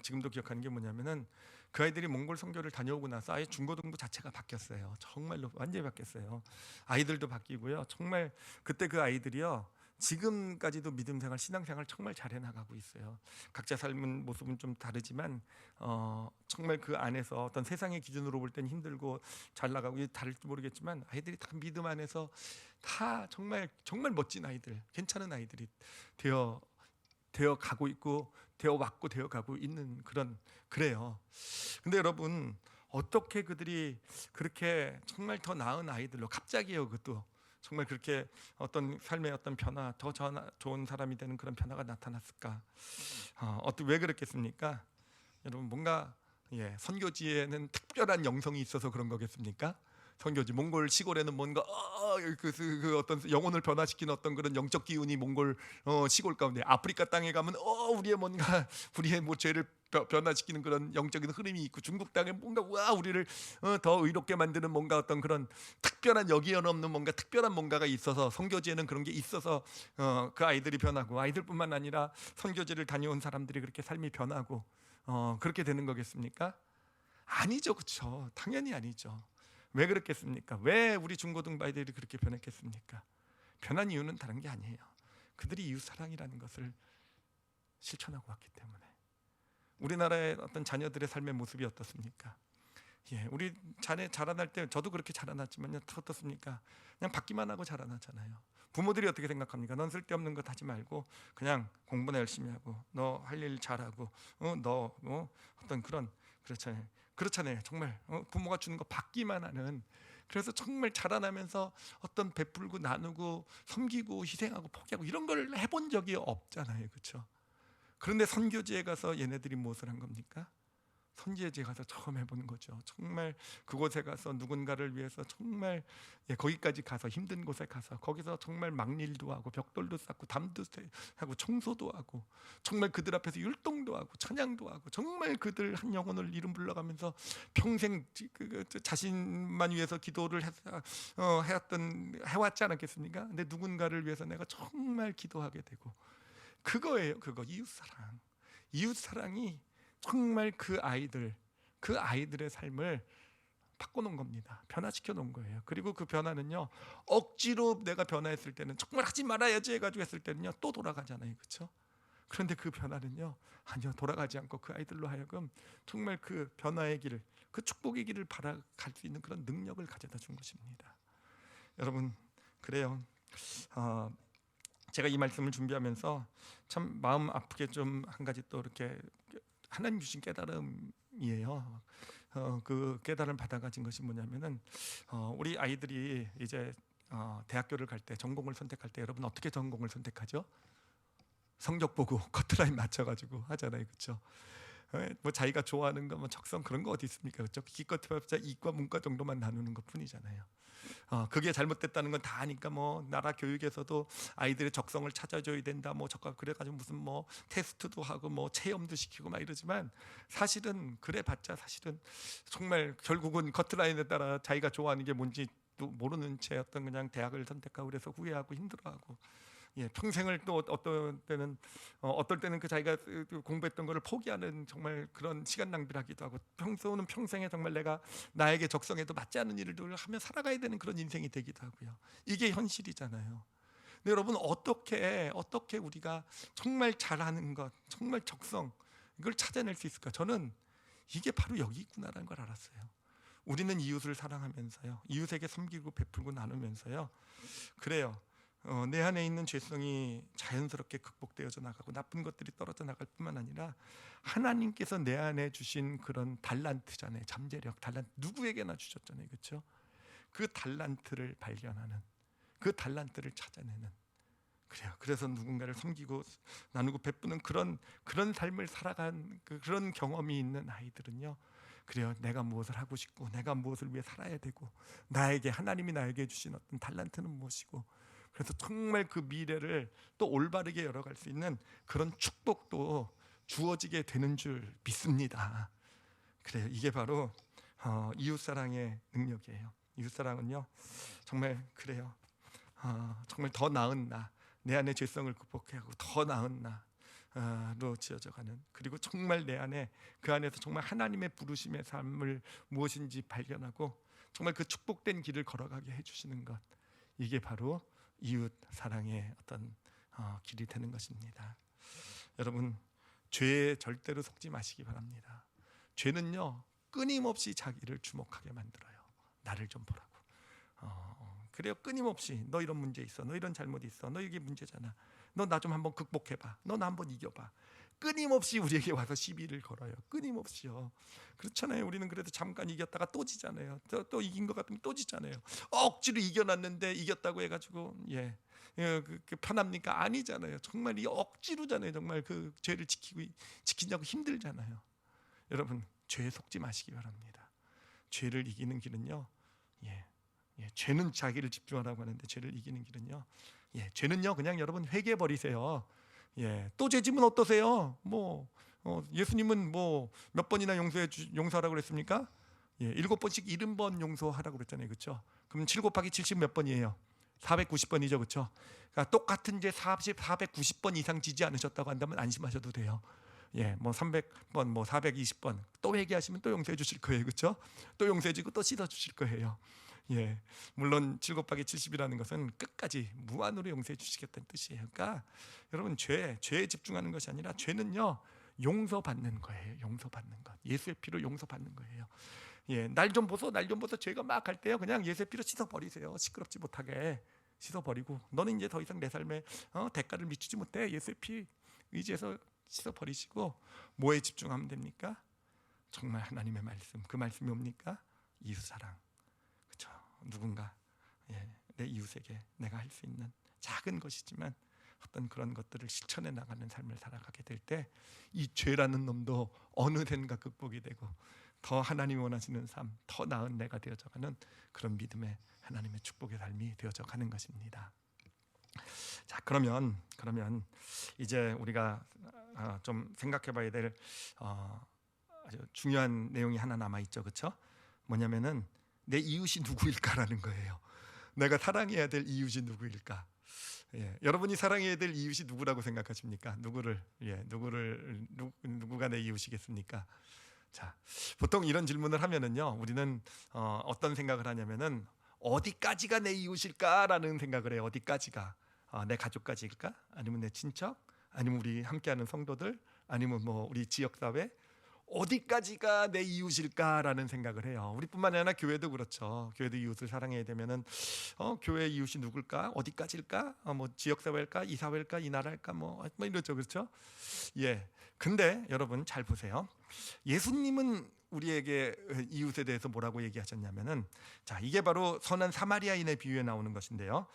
Speaker 1: 지금도 기억하는 게 뭐냐면은, 그 아이들이 몽골 선교를 다녀오고 나서 아예 중고등부 자체가 바뀌었어요. 정말로 완전히 바뀌었어요. 아이들도 바뀌고요. 정말 그때 그 아이들이요, 지금까지도 믿음 생활, 신앙 생활 정말 잘 해나가고 있어요. 각자 삶은 모습은 좀 다르지만 정말 그 안에서 어떤 세상의 기준으로 볼 때는 힘들고 잘 나가고 다를지 모르겠지만, 아이들이 다 믿음 안에서 다 정말 정말 멋진 아이들, 괜찮은 아이들이 되어 가고 있고, 되어 가고 있는 그래요. 근데 여러분, 어떻게 그들이 그렇게 정말 더 나은 아이들로 갑자기요, 그것도 정말 그렇게 어떤 삶의 어떤 변화, 더 좋은 사람이 되는 그런 변화가 나타났을까? 왜 그랬겠습니까? 여러분, 뭔가 선교지에는 특별한 영성이 있어서 그런 거겠습니까? 선교지, 몽골 시골에는 뭔가 그 어떤 영혼을 변화시키는 어떤 그런 영적 기운이 몽골 시골 가운데, 아프리카 땅에 가면 우리의 뭐 죄를 변화시키는 그런 영적인 흐름이 있고, 중국 땅에 뭔가 우리를 더 의롭게 만드는 뭔가 어떤 그런 특별한, 여기어없는 뭔가 특별한 뭔가가 있어서, 선교지에는 그런 게 있어서 그 아이들이 변하고, 아이들뿐만 아니라 선교지를 다녀온 사람들이 그렇게 삶이 변하고 그렇게 되는 거겠습니까? 아니죠, 그렇죠? 당연히 아니죠. 왜 그렇겠습니까? 왜 우리 중고등부 아이들이 그렇게 변했겠습니까? 변한 이유는 다른 게 아니에요. 그들이 이웃 사랑이라는 것을 실천하고 왔기 때문에. 우리나라의 어떤 자녀들의 삶의 모습이 어떻습니까? 우리 자녀 자라날 때 저도 그렇게 자라났지만요, 어떻습니까? 그냥 받기만 하고 자라나잖아요. 부모들이 어떻게 생각합니까? 넌 쓸데없는 것 하지 말고 그냥 공부나 열심히 하고, 너 할 일 잘하고, 너 어떤 그렇잖아요. 정말 부모가 주는 거 받기만 하는. 그래서 정말 자라나면서 어떤 베풀고 나누고 섬기고 희생하고 포기하고 이런 걸 해본 적이 없잖아요, 그렇죠? 그런데 선교지에 가서 얘네들이 무엇을 한 겁니까? 선교지에 가서 처음 해보는 거죠. 정말 그곳에 가서 누군가를 위해서 정말 거기까지 가서, 힘든 곳에 가서 거기서 정말 막일도 하고, 벽돌도 쌓고, 담도 하고, 청소도 하고, 정말 그들 앞에서 율동도 하고 찬양도 하고, 정말 그들 한 영혼을 이름 불러가면서 평생 자신만 위해서 기도를 해왔지 않았겠습니까? 근데 누군가를 위해서 내가 정말 기도하게 되고, 그거예요. 그거 이웃사랑. 이웃사랑이 정말 그 아이들의 삶을 바꿔놓은 겁니다. 변화시켜 놓은 거예요. 그리고 그 변화는요, 억지로 내가 변화했을 때는, 정말 하지 말아야지 해가지고 했을 때는요, 또 돌아가잖아요, 그렇죠? 그런데 그 변화는요, 아니요, 돌아가지 않고 그 아이들로 하여금 정말 그 변화의 길, 그 축복의 길을 바라갈 수 있는 그런 능력을 가져다 준 것입니다. 여러분, 그래요. 제가 이 말씀을 준비하면서 참 마음 아프게 좀 한 가지 또 이렇게 하나님 주신 깨달음이에요. 그 깨달음 받아 가진 것이 뭐냐면은, 우리 아이들이 이제 대학교를 갈 때, 전공을 선택할 때, 여러분 어떻게 전공을 선택하죠? 성적 보고 커트라인 맞춰가지고 하잖아요, 그렇죠? 뭐 자기가 좋아하는 거 뭐 적성 그런 거 어디 있습니까? 그렇죠? 기껏 해봤자 이과 문과 정도만 나누는 것 뿐이잖아요. 그게 잘못됐다는 건 다 아니까 뭐 나라 교육에서도 아이들의 적성을 찾아줘야 된다 뭐 저까 그래가지고 무슨 뭐 테스트도 하고 뭐 체험도 시키고 막 이러지만 사실은 그래봤자 사실은 정말 결국은 커트라인에 따라 자기가 좋아하는 게 뭔지 또 모르는 채 어떤 그냥 대학을 선택하고 그래서 후회하고 힘들어하고 평생을 또 어떨 때는 그 자기가 공부했던 거를 포기하는 정말 그런 시간 낭비를 하기도 하고 평소는 평생에 정말 내가 나에게 적성에도 맞지 않는 일을 하며 살아가야 되는 그런 인생이 되기도 하고요. 이게 현실이잖아요. 근데 여러분 어떻게 우리가 정말 잘하는 것, 정말 적성 이걸 찾아낼 수 있을까? 저는 이게 바로 여기 있구나라는 걸 알았어요. 우리는 이웃을 사랑하면서요, 이웃에게 섬기고 베풀고 나누면서요, 그래요. 내 안에 있는 죄성이 자연스럽게 극복되어져 나가고 나쁜 것들이 떨어져 나갈 뿐만 아니라 하나님께서 내 안에 주신 그런 달란트잖아요. 잠재력, 달란트 누구에게나 주셨잖아요, 그렇죠? 그 달란트를 발견하는, 그 달란트를 찾아내는, 그래요. 그래서 누군가를 섬기고 나누고 베푸는 그런 삶을 살아간 그런 경험이 있는 아이들은요, 그래요. 내가 무엇을 하고 싶고 내가 무엇을 위해 살아야 되고 하나님이 나에게 주신 어떤 달란트는 무엇이고, 그래서 정말 그 미래를 또 올바르게 열어갈 수 있는 그런 축복도 주어지게 되는 줄 믿습니다. 그래요. 이게 바로 이웃사랑의 능력이에요. 이웃사랑은요, 정말 그래요. 정말 더 나은 나, 내 안의 죄성을 극복하고 더 나은 나로 지어져가는, 그리고 정말 내 안에 그 안에서 정말 하나님의 부르심의 삶을 무엇인지 발견하고 정말 그 축복된 길을 걸어가게 해주시는 것, 이게 바로 이웃 사랑의 어떤 길이 되는 것입니다. 여러분, 죄에 절대로 속지 마시기 바랍니다. 죄는요, 끊임없이 자기를 주목하게 만들어요. 나를 좀 보라고. 그래요. 끊임없이 너 이런 문제 있어, 너 이런 잘못 있어, 너 이게 문제잖아, 너 나 좀 한번 극복해봐, 너 나 한번 이겨봐. 끊임없이 우리에게 와서 시비를 걸어요. 끊임없이요. 그렇잖아요. 우리는 그래도 잠깐 이겼다가 또 지잖아요. 또 이긴 것 같으면 또 지잖아요. 억지로 이겨놨는데 이겼다고 해가지고 그 편합니까? 아니잖아요. 정말 이 억지로잖아요. 정말 그 죄를 지키냐고 힘들잖아요. 여러분, 죄에 속지 마시기 바랍니다. 죄를 이기는 길은요, 죄는 자기를 집중하라고 하는데 죄를 이기는 길은요, 죄는요 그냥 여러분 회개해 버리세요. 또 죄지면 어떠세요? 예수님은 뭐 몇 번이나 용서하라고 그랬습니까? 7번씩 70번 용서하라고 그랬잖아요, 그렇죠? 그럼 7 곱하기 70 몇 번이에요? 490번이죠, 그렇죠? 그러니까 똑같은 죄 490번 이상 지지 않으셨다고 한다면 안심하셔도 돼요. 뭐 300번, 뭐 420번 또 회개하시면 또 용서해 주실 거예요, 그렇죠? 또 용서해 주고 또 씻어 주실 거예요. 물론 7 곱하기 70이라는 것은 끝까지 무한으로 용서해 주시겠다는 뜻이에요. 그러니까 여러분, 죄에 집중하는 것이 아니라 죄는요 용서받는 거예요. 용서받는 것, 예수의 피로 용서받는 거예요. 날 좀 보소 죄가 막 할 때요, 그냥 예수의 피로 씻어버리세요. 시끄럽지 못하게 씻어버리고, 너는 이제 더 이상 내 삶에 대가를 미치지 못해. 예수의 피 의지해서 씻어버리시고, 뭐에 집중하면 됩니까? 정말 하나님의 말씀, 그 말씀이 뭡니까? 이웃사랑. 그렇죠? 누군가 내 이웃에게 내가 할 수 있는 작은 것이지만 어떤 그런 것들을 실천해 나가는 삶을 살아가게 될 때 이 죄라는 놈도 어느샌가 극복이 되고 더 하나님이 원하시는 삶, 더 나은 내가 되어져가는 그런 믿음의 하나님의 축복의 삶이 되어져가는 것입니다. 자, 그러면 이제 우리가 좀 생각해봐야 될 아주 중요한 내용이 하나 남아 있죠, 그렇죠? 뭐냐면은 내 이웃이 누구일까라는 거예요. 내가 사랑해야 될 이웃이 누구일까? 여러분이 사랑해야 될 이웃이 누구라고 생각하십니까? 누구가 내 이웃이겠습니까? 자, 보통 이런 질문을 하면은요, 우리는 어떤 생각을 하냐면은 어디까지가 내 이웃일까라는 생각을 해요. 어디까지가? 내 가족까지일까? 아니면 내 친척? 아니면 우리 함께하는 성도들? 아니면 뭐 우리 지역사회? 어디까지가 내 이웃일까라는 생각을 해요. 우리뿐만 아니라 교회도 그렇죠. 교회도 이웃을 사랑해야 되면은 교회 이웃이 누굴까? 어디까지일까? 뭐 지역사회일까? 이 사회일까? 이 나라일까? 뭐 이러죠, 그렇죠? 근데 여러분 잘 보세요. 예수님은 우리에게 이웃에 대해서 뭐라고 얘기하셨냐면은, 자, 이게 바로 선한 사마리아인의 비유에 나오는 것인데요.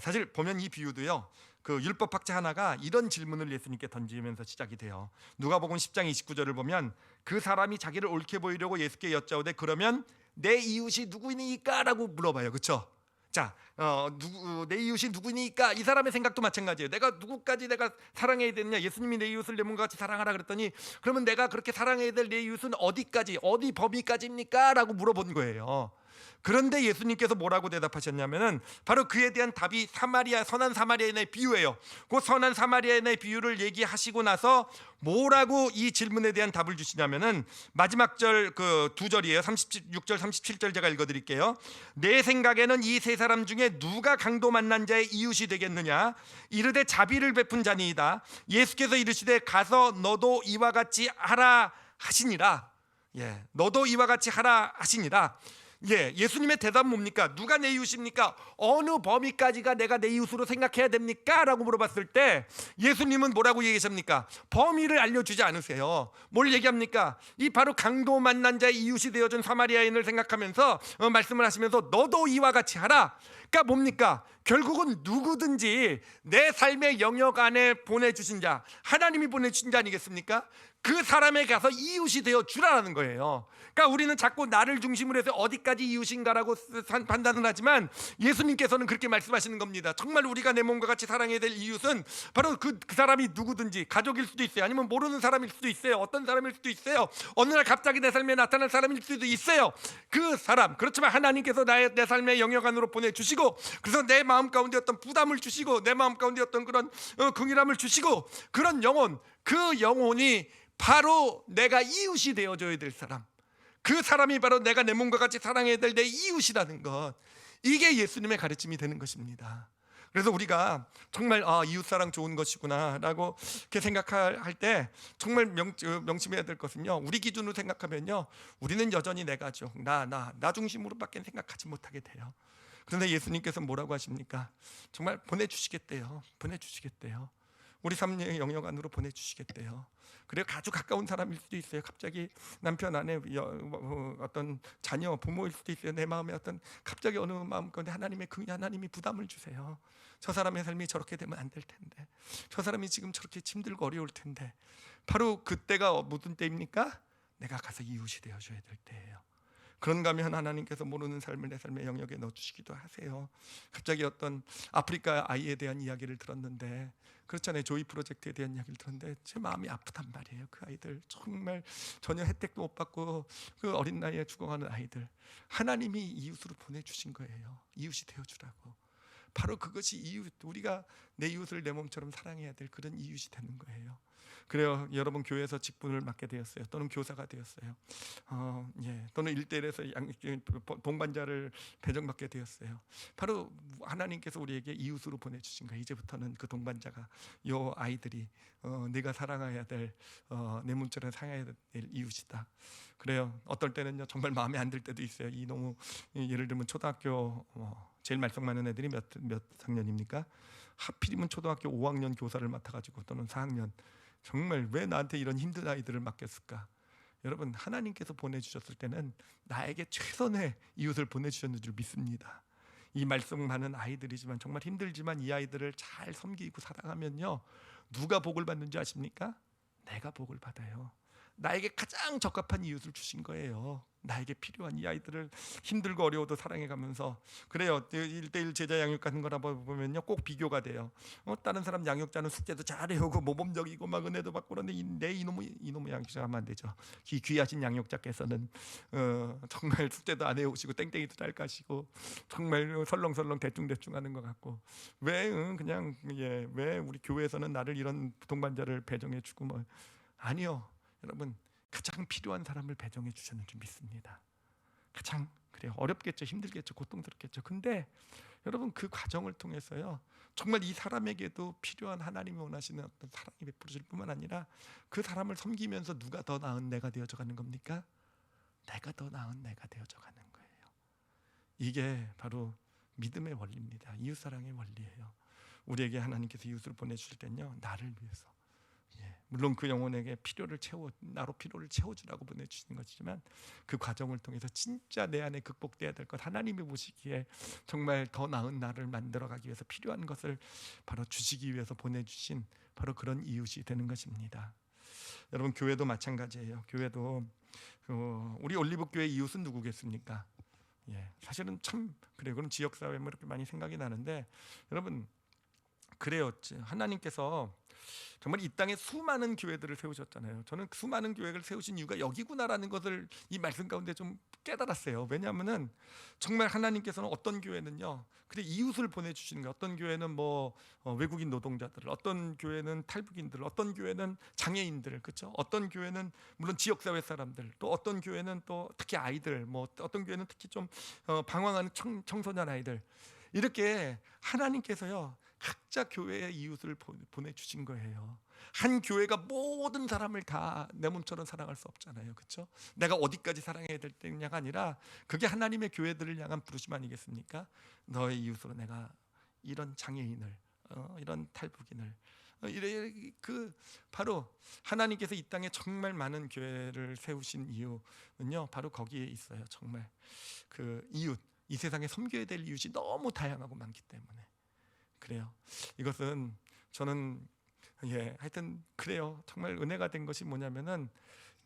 Speaker 1: 사실 보면 이 비유도요, 그 율법학자 하나가 이런 질문을 예수님께 던지면서 시작이 돼요. 누가복음 10장 29절을 보면, 그 사람이 자기를 옳게 보이려고 예수께 여짜오되 그러면 내 이웃이 누구이니까? 라고 물어봐요. 그렇죠? 자, 내 이웃이 누구니까? 이 사람의 생각도 마찬가지예요. 내가 누구까지 내가 사랑해야 되느냐? 예수님이 내 이웃을 내 몸과 같이 사랑하라 그랬더니, 그러면 내가 그렇게 사랑해야 될 내 이웃은 어디까지, 어디 범위까지입니까? 라고 물어본 거예요. 그런데 예수님께서 뭐라고 대답하셨냐면은, 바로 그에 대한 답이 선한 사마리아인의 비유예요. 그 선한 사마리아인의 비유를 얘기하시고 나서 뭐라고 이 질문에 대한 답을 주시냐면은, 마지막 절 그 두 절이에요. 36절 37절 제가 읽어드릴게요. 내 생각에는 이 세 사람 중에 누가 강도 만난 자의 이웃이 되겠느냐? 이르되 자비를 베푼 자니이다. 예수께서 이르시되 가서 너도 이와 같이 하라 하시니라. 너도 이와 같이 하라 하시니라. 예수님의 대답은 뭡니까? 누가 내 이웃입니까? 어느 범위까지가 내가 내 이웃으로 생각해야 됩니까? 라고 물어봤을 때 예수님은 뭐라고 얘기하십니까? 범위를 알려주지 않으세요. 뭘 얘기합니까? 이 바로 강도 만난 자의 이웃이 되어준 사마리아인을 생각하면서 말씀을 하시면서 너도 이와 같이 하라. 그러니까 뭡니까? 결국은 누구든지 내 삶의 영역 안에 보내주신 자, 하나님이 보내주신 자 아니겠습니까? 그 사람에 가서 이웃이 되어 주라는 거예요. 그러니까 우리는 자꾸 나를 중심으로 해서 어디까지 이웃인가라고 판단을 하지만 예수님께서는 그렇게 말씀하시는 겁니다. 정말 우리가 내 몸과 같이 사랑해야 될 이웃은 바로 그 사람이 누구든지, 가족일 수도 있어요. 아니면 모르는 사람일 수도 있어요. 어떤 사람일 수도 있어요. 어느 날 갑자기 내 삶에 나타날 사람일 수도 있어요. 그 사람, 그렇지만 하나님께서 내 삶의 영역 안으로 보내주시고, 그래서 내 마음 가운데 어떤 부담을 주시고, 내 마음 가운데 어떤 그런 긍휼함을 주시고, 그런 영혼, 그 영혼이 바로 내가 이웃이 되어줘야 될 사람, 그 사람이 바로 내가 내 몸과 같이 사랑해야 될 내 이웃이라는 것, 이게 예수님의 가르침이 되는 것입니다. 그래서 우리가 정말 이웃사랑 좋은 것이구나 라고 이렇게 생각할 때 정말 명심해야 될 것은요, 우리 기준으로 생각하면요, 우리는 여전히 내 가족, 나 중심으로밖에 생각하지 못하게 돼요. 그런데 예수님께서 뭐라고 하십니까? 정말 보내주시겠대요. 우리 삶의 영역 안으로 보내주시겠대요. 그래요. 아주 가까운 사람일 수도 있어요. 갑자기 남편, 아내, 어떤 자녀, 부모일 수도 있어요. 내 마음에 어떤 갑자기 어느 마음 가운데 하나님이 부담을 주세요. 저 사람의 삶이 저렇게 되면 안 될 텐데, 저 사람이 지금 저렇게 힘들고 어려울 텐데, 바로 그때가 무슨 때입니까? 내가 가서 이웃이 되어줘야 될 때예요. 그런가 하면 하나님께서 모르는 삶을 내 삶의 영역에 넣어주시기도 하세요. 갑자기 어떤 아프리카 아이에 대한 이야기를 들었는데, 그렇잖아요. 조이 프로젝트에 대한 이야기를 들었는데 제 마음이 아프단 말이에요. 그 아이들 정말 전혀 혜택도 못 받고 그 어린 나이에 죽어가는 아이들, 하나님이 이웃으로 보내주신 거예요. 이웃이 되어주라고. 바로 그것이 이웃, 우리가 내 이웃을 내 몸처럼 사랑해야 될 그런 이웃이 되는 거예요. 그래요. 여러분 교회에서 직분을 맡게 되었어요. 또는 교사가 되었어요. 또는 일대일에서 동반자를 배정받게 되었어요. 바로 하나님께서 우리에게 이웃으로 보내주신 거예요. 이제부터는 그 동반자가, 요 아이들이 내가 사랑해야 될, 내 몸처럼 사랑해야 될 이웃이다. 그래요. 어떨 때는요, 정말 마음에 안 들 때도 있어요. 예를 들면 초등학교 제일 말썽 많은 애들이 몇 학년입니까? 하필이면 초등학교 5학년 교사를 맡아가지고, 또는 4학년, 정말 왜 나한테 이런 힘든 아이들을 맡겼을까? 여러분, 하나님께서 보내주셨을 때는 나에게 최선의 이웃을 보내주셨는 줄 믿습니다. 이 말썽 많은 아이들이지만, 정말 힘들지만 이 아이들을 잘 섬기고 사랑하면요, 누가 복을 받는지 아십니까? 내가 복을 받아요. 나에게 가장 적합한 이웃을 주신 거예요. 나에게 필요한 이 아이들을 힘들고 어려워도 사랑해가면서. 그래요. 1대1 제자 양육 같은 거라 보면요, 꼭 비교가 돼요. 다른 사람 양육자는 숙제도 잘해오고 모범적이고 막 은혜도 받고, 그런데 이놈의 양육자 하면 안 되죠. 이 귀하신 양육자께서는 정말 숙제도 안 해오시고 땡땡이도 잘 까시고 정말 설렁설렁 대충대충 하는 것 같고, 왜 우리 교회에서는 나를 이런 동반자를 배정해주고 뭐. 아니요. 여러분, 가장 필요한 사람을 배정해 주셨는 줄 믿습니다. 가장, 그래요. 어렵겠죠, 힘들겠죠, 고통스럽겠죠. 근데 여러분, 그 과정을 통해서요, 정말 이 사람에게도 필요한 하나님이 원하시는 어떤 사랑이 베풀어질 뿐만 아니라 그 사람을 섬기면서 누가 더 나은 내가 되어져 가는 겁니까? 내가 더 나은 내가 되어져 가는 거예요. 이게 바로 믿음의 원리입니다. 이웃사랑의 원리예요. 우리에게 하나님께서 이웃을 보내주실 때는요, 나를 위해서, 물론 그 영혼에게 나로 필요를 채워주라고 보내주시는 것이지만 그 과정을 통해서 진짜 내 안에 극복돼야 될 것, 하나님이 보시기에 정말 더 나은 나를 만들어가기 위해서 필요한 것을 바로 주시기 위해서 보내주신 바로 그런 이웃이 되는 것입니다. 여러분, 교회도 마찬가지예요. 교회도 우리 올리브교회 이웃은 누구겠습니까? 사실은 참 그래요. 그럼 지역사회 뭐 이렇게 많이 생각이 나는데, 여러분 그래요. 하나님께서 정말 이 땅에 수많은 교회들을 세우셨잖아요. 저는 수많은 교회를 세우신 이유가 여기구나라는 것을 이 말씀 가운데 좀 깨달았어요. 왜냐하면은 정말 하나님께서는 어떤 교회는요, 그래 이웃을 보내주시는 거예요. 어떤 교회는 외국인 노동자들을, 어떤 교회는 탈북인들, 어떤 교회는 장애인들, 그렇죠? 어떤 교회는 물론 지역사회 사람들, 또 어떤 교회는 또 특히 아이들, 어떤 교회는 특히 좀 방황하는 청소년 아이들, 이렇게 하나님께서요 각자 교회의 이웃을 보내주신 거예요. 한 교회가 모든 사람을 다 내 몸처럼 사랑할 수 없잖아요, 그렇죠? 내가 어디까지 사랑해야 될 때냐가 아니라 그게 하나님의 교회들을 향한 부르심 아니겠습니까? 너의 이웃으로 내가 이런 장애인을, 이런 탈북인을, 바로 하나님께서 이 땅에 정말 많은 교회를 세우신 이유는요 바로 거기에 있어요. 정말 그 이웃, 이 세상에 섬겨야 될 이웃이 너무 다양하고 많기 때문에 그래요. 이것은 저는 하여튼 그래요. 정말 은혜가 된 것이 뭐냐면은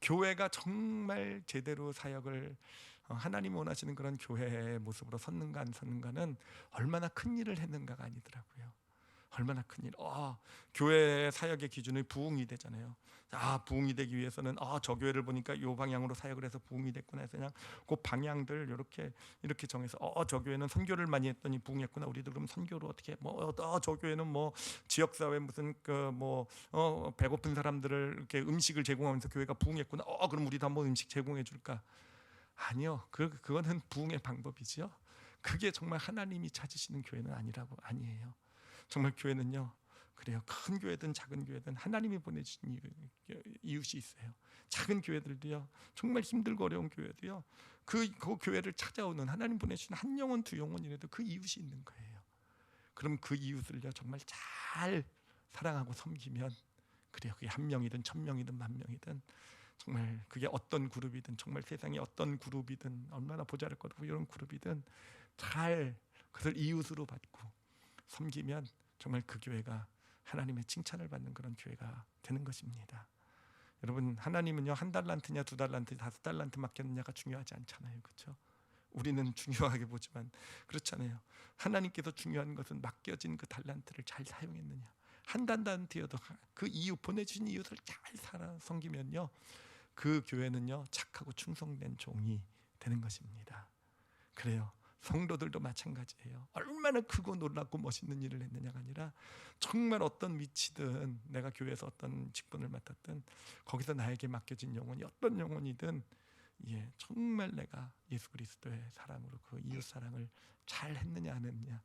Speaker 1: 교회가 정말 제대로 사역을 하나님 원하시는 그런 교회의 모습으로 섰는가 안 섰는가는 얼마나 큰 일을 했는가가 아니더라고요. 얼마나 큰 일. 교회 사역의 기준이 부흥이 되잖아요. 부흥이 되기 위해서는 저 교회를 보니까 요 방향으로 사역을 해서 부흥이 됐구나 해서 그냥 그 방향들 이렇게 정해서 저 교회는 선교를 많이 했더니 부흥했구나. 우리도 그럼 선교로 어떻게 저 교회는 지역 사회 무슨 배고픈 사람들을 이렇게 음식을 제공하면서 교회가 부흥했구나. 그럼 우리도 한번 음식 제공해 줄까? 아니요. 그거는 부흥의 방법이지요. 그게 정말 하나님이 찾으시는 교회는 아니에요. 정말 교회는요, 그래요. 큰 교회든 작은 교회든 하나님이 보내주신 이웃이 있어요. 작은 교회들도요, 정말 힘들고 어려운 교회도요, 그 교회를 찾아오는 하나님 보내주신 한 영혼 두 영혼이라도 그 이웃이 있는 거예요. 그럼 그 이웃을요 정말 잘 사랑하고 섬기면 그래요. 그게 1명이든 1000명이든 10,000명이든 정말 그게 어떤 그룹이든 정말 세상에 어떤 그룹이든 얼마나 보잘것없고 이런 그룹이든 잘 그들 이웃으로 받고 섬기면 정말 그 교회가 하나님의 칭찬을 받는 그런 교회가 되는 것입니다. 여러분, 하나님은요 1달란트냐 2달란트 5달란트 맡겼느냐가 중요하지 않잖아요, 그렇죠? 우리는 중요하게 보지만 그렇잖아요. 하나님께서 중요한 것은 맡겨진 그 달란트를 잘 사용했느냐. 1달란트여도 그 이웃, 보내주신 이웃을 잘 섬기면요 그 교회는요 착하고 충성된 종이 되는 것입니다. 그래요. 성도들도 마찬가지예요. 얼마나 크고 놀랍고 멋있는 일을 했느냐가 아니라 정말 어떤 위치든 내가 교회에서 어떤 직분을 맡았든 거기서 나에게 맡겨진 영혼이 어떤 영혼이든 정말 내가 예수 그리스도의 사랑으로 그 이웃 사랑을 잘 했느냐 안 했느냐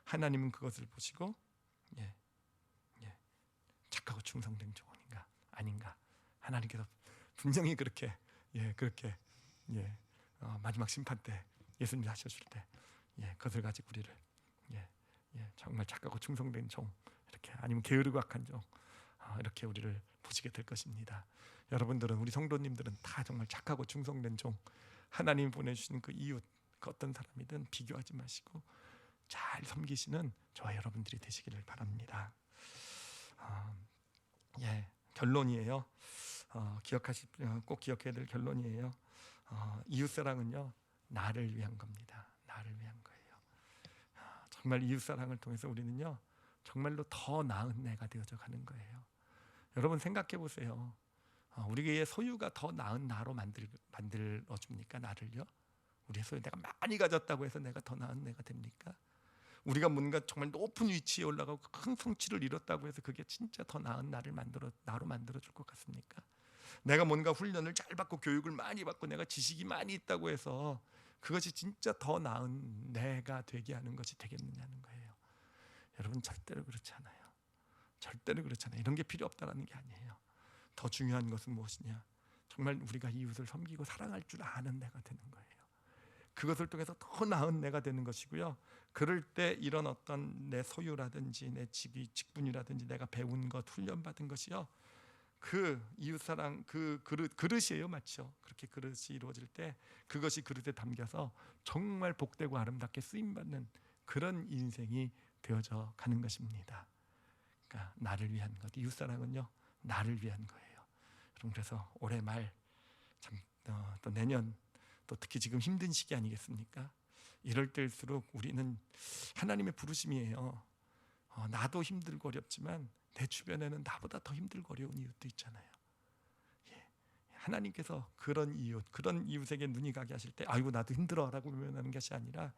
Speaker 1: 하나님은 그것을 보시고 착하고 충성된 종인가 아닌가 하나님께서 분명히 그렇게 마지막 심판 때 예수님이 하셔줄 때 그것을 가지고 우리를 정말 착하고 충성된 종 이렇게 아니면 게으르고 악한 종 이렇게 우리를 보시게 될 것입니다. 여러분들은 우리 성도님들은 다 정말 착하고 충성된 종 하나님이 보내주시는 그 이웃 그 어떤 사람이든 비교하지 마시고 잘 섬기시는 저와 여러분들이 되시기를 바랍니다. 결론이에요. 꼭 기억해야 될 결론이에요. 이웃사랑은요 나를 위한 겁니다. 나를 위한 거예요. 정말 이웃사랑을 통해서 우리는요 정말로 더 나은 내가 되어져 가는 거예요. 여러분 생각해 보세요. 우리의 소유가 더 나은 나로 만들어줍니까? 나를요? 우리의 소유 내가 많이 가졌다고 해서 내가 더 나은 내가 됩니까? 우리가 뭔가 정말 높은 위치에 올라가고 큰 성취를 이뤘다고 해서 그게 진짜 더 나은 나로 만들어줄 것 같습니까? 내가 뭔가 훈련을 잘 받고 교육을 많이 받고 내가 지식이 많이 있다고 해서 그것이 진짜 더 나은 내가 되게 하는 것이 되겠느냐는 거예요. 여러분 절대로 그렇지 않아요. 절대로 그렇지 않아요. 이런 게 필요 없다라는 게 아니에요. 더 중요한 것은 무엇이냐? 정말 우리가 이웃을 섬기고 사랑할 줄 아는 내가 되는 거예요. 그것을 통해서 더 나은 내가 되는 것이고요. 그럴 때 이런 어떤 내 소유라든지 내 직분이라든지 내가 배운 것, 훈련받은 것이요. 그 이웃사랑 그 그릇이에요, 맞죠? 그렇게 그릇이 이루어질 때 그것이 그릇에 담겨서 정말 복되고 아름답게 쓰임받는 그런 인생이 되어져 가는 것입니다. 그러니까 나를 위한 것, 이웃사랑은요 나를 위한 거예요. 여러분, 그래서 올해 말 참, 또 내년, 또 특히 지금 힘든 시기 아니겠습니까? 이럴 때일수록 우리는 하나님의 부르심이에요. 나도 힘들고 어렵지만 내 주변에는 나보다 더 힘들고 어려운 이웃도 있잖아요. 예. 하나님께서 그런 이웃에게 눈이 가게 하실 때 아이고 나도 힘들어라고 외면하는 것이 아니라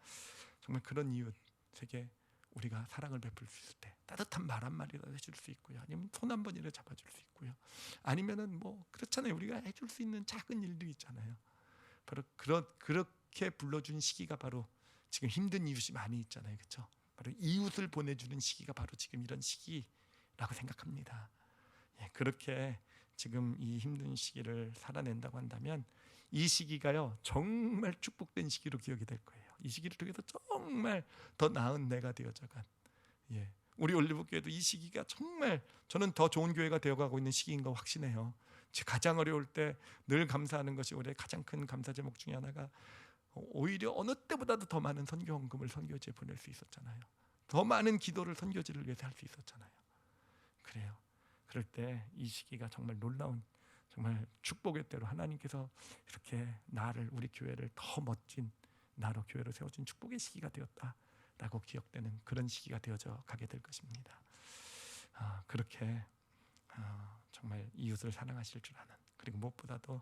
Speaker 1: 정말 그런 이웃에게 우리가 사랑을 베풀 수 있을 때 따뜻한 말 한마디라도 해줄 수 있고요, 아니면 손 한 번이라도 잡아줄 수 있고요, 아니면은 뭐 그렇잖아요. 우리가 해줄 수 있는 작은 일들 있잖아요. 바로 그렇게 불러준 시기가 바로 지금 힘든 이웃이 많이 있잖아요, 그렇죠? 바로 이웃을 보내주는 시기가 바로 지금 이런 시기라고 생각합니다. 예, 그렇게 지금 이 힘든 시기를 살아낸다고 한다면 이 시기가요 정말 축복된 시기로 기억이 될 거예요. 이 시기를 통해서 정말 더 나은 내가 되어져간, 예, 우리 올리브교회도 이 시기가 정말 저는 더 좋은 교회가 되어가고 있는 시기인 거 확신해요. 가장 어려울 때 늘 감사하는 것이 올해 가장 큰 감사 제목 중에 하나가 오히려 어느 때보다도 더 많은 선교 헌금을 선교지에 보낼 수 있었잖아요. 더 많은 기도를 선교지를 위해서 할 수 있었잖아요. 그래요. 그럴 때 이 시기가 정말 놀라운, 정말 축복의 때로 하나님께서 이렇게 나를, 우리 교회를 더 멋진 나로 교회로 세워준 축복의 시기가 되었다라고 기억되는 그런 시기가 되어져 가게 될 것입니다. 그렇게 정말 이웃을 사랑하실 줄 아는, 그리고 무엇보다도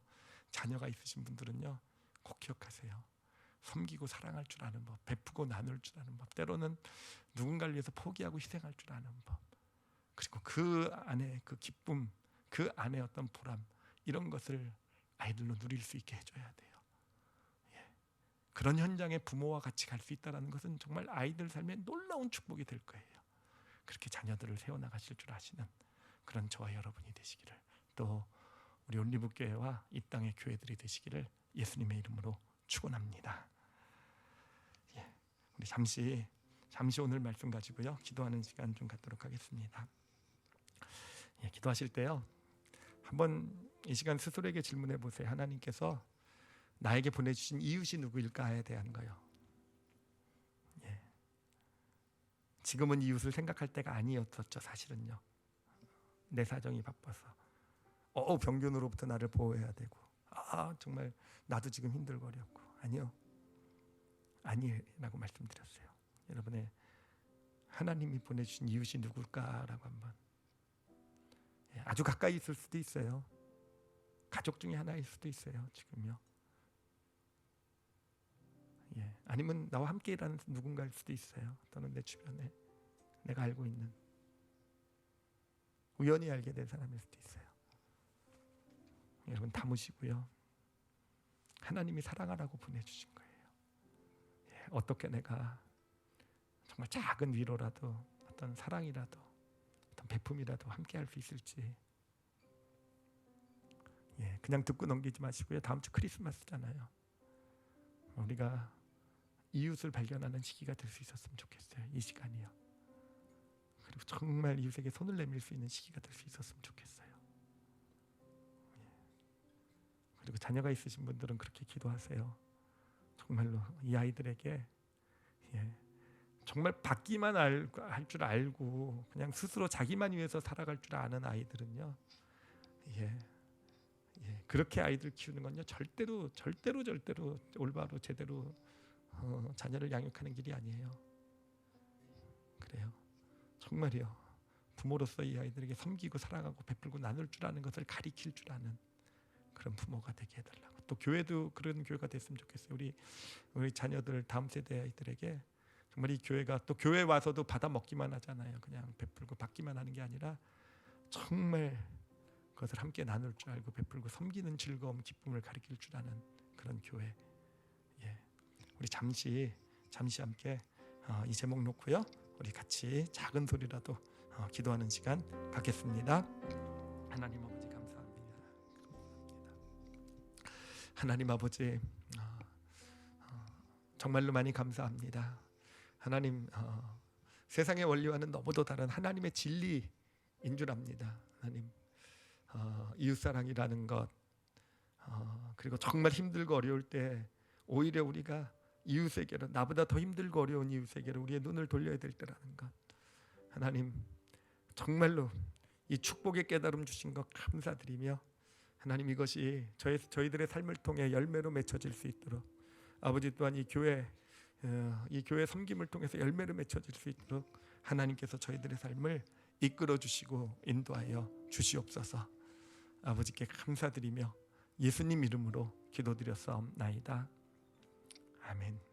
Speaker 1: 자녀가 있으신 분들은요 꼭 기억하세요. 섬기고 사랑할 줄 아는 법, 베푸고 나눌 줄 아는 법, 때로는 누군가를 위해서 포기하고 희생할 줄 아는 법, 그리고 그 안에 그 기쁨, 그 안에 어떤 보람, 이런 것을 아이들로 누릴 수 있게 해줘야 돼요. 예. 그런 현장에 부모와 같이 갈 수 있다는 것은 정말 아이들 삶에 놀라운 축복이 될 거예요. 그렇게 자녀들을 세워나가실 줄 아시는 그런 저와 여러분이 되시기를, 또 우리 올리브교회와 이 땅의 교회들이 되시기를 예수님의 이름으로 축원합니다. 예, 우리 잠시 오늘 말씀 가지고요 기도하는 시간 좀 갖도록 하겠습니다. 예, 기도하실 때요 한번 이 시간 스스로에게 질문해 보세요. 하나님께서 나에게 보내주신 이웃이 누구일까에 대한 거요. 예, 지금은 이웃을 생각할 때가 아니었었죠. 사실은요, 내 사정이 바빠서 병균으로부터 나를 보호해야 되고, 정말 나도 지금 힘들고 어렵고, 아니라고 말씀드렸어요. 여러분의 하나님이 보내주신 이웃이 누굴까라고 한번, 아주 가까이 있을 수도 있어요. 가족 중에 하나일 수도 있어요. 지금요. 예, 아니면 나와 함께 일하는 누군가일 수도 있어요. 또는 내 주변에 내가 알고 있는, 우연히 알게 된 사람일 수도 있어요. 여러분 담으시고요, 하나님이 사랑하라고 보내주신 거예요. 예, 어떻게 내가 정말 작은 위로라도, 어떤 사랑이라도, 어떤 베품이라도 함께 할 수 있을지. 예, 그냥 듣고 넘기지 마시고요, 다음 주 크리스마스잖아요. 우리가 이웃을 발견하는 시기가 될 수 있었으면 좋겠어요. 이 시간이요. 그리고 정말 이웃에게 손을 내밀 수 있는 시기가 될 수 있었으면 좋겠어요. 예. 그리고 자녀가 있으신 분들은 그렇게 기도하세요. 정말로 이 아이들에게, 예, 정말 받기만 할 줄 알고 그냥 스스로 자기만 위해서 살아갈 줄 아는 아이들은요, 그렇게 아이들 키우는 건요 절대로 올바로 제대로 자녀를 양육하는 길이 아니에요. 그래요. 정말이요. 부모로서 이 아이들에게 섬기고 사랑하고 베풀고 나눌 줄 아는 것을 가리킬 줄 아는 그런 부모가 되게 해달라고. 또 교회도 그런 교회가 됐으면 좋겠어요. 우리 자녀들, 다음 세대 아이들에게 정말 이 교회가, 또 교회 와서도 받아 먹기만 하잖아요. 그냥 베풀고 받기만 하는 게 아니라 정말 그것을 함께 나눌 줄 알고 베풀고 섬기는 즐거움, 기쁨을 가리킬 줄 아는 그런 교회. 예, 우리 잠시 함께 이 제목 놓고요, 우리 같이 작은 소리라도 기도하는 시간 갖겠습니다. 하나님 아버지 감사합니다. 하나님 아버지, 정말로 많이 감사합니다. 하나님, 세상의 원리와는 너무도 다른 하나님의 진리인 줄 압니다. 하나님, 이웃사랑이라는 것, 그리고 정말 힘들고 어려울 때 오히려 우리가 이웃에게로, 나보다 더 힘들고 어려운 이웃에게로 우리의 눈을 돌려야 될 때라는 것, 하나님 정말로 이 축복의 깨달음 주신 것 감사드리며, 하나님 이것이 저희들의 삶을 통해 열매로 맺혀질 수 있도록, 아버지 또한 이 교회 섬김을 통해서 열매로 맺혀질 수 있도록 하나님께서 저희들의 삶을 이끌어 주시고 인도하여 주시옵소서. 아버지께 감사드리며 예수님 이름으로 기도드렸사옵나이다. 아멘.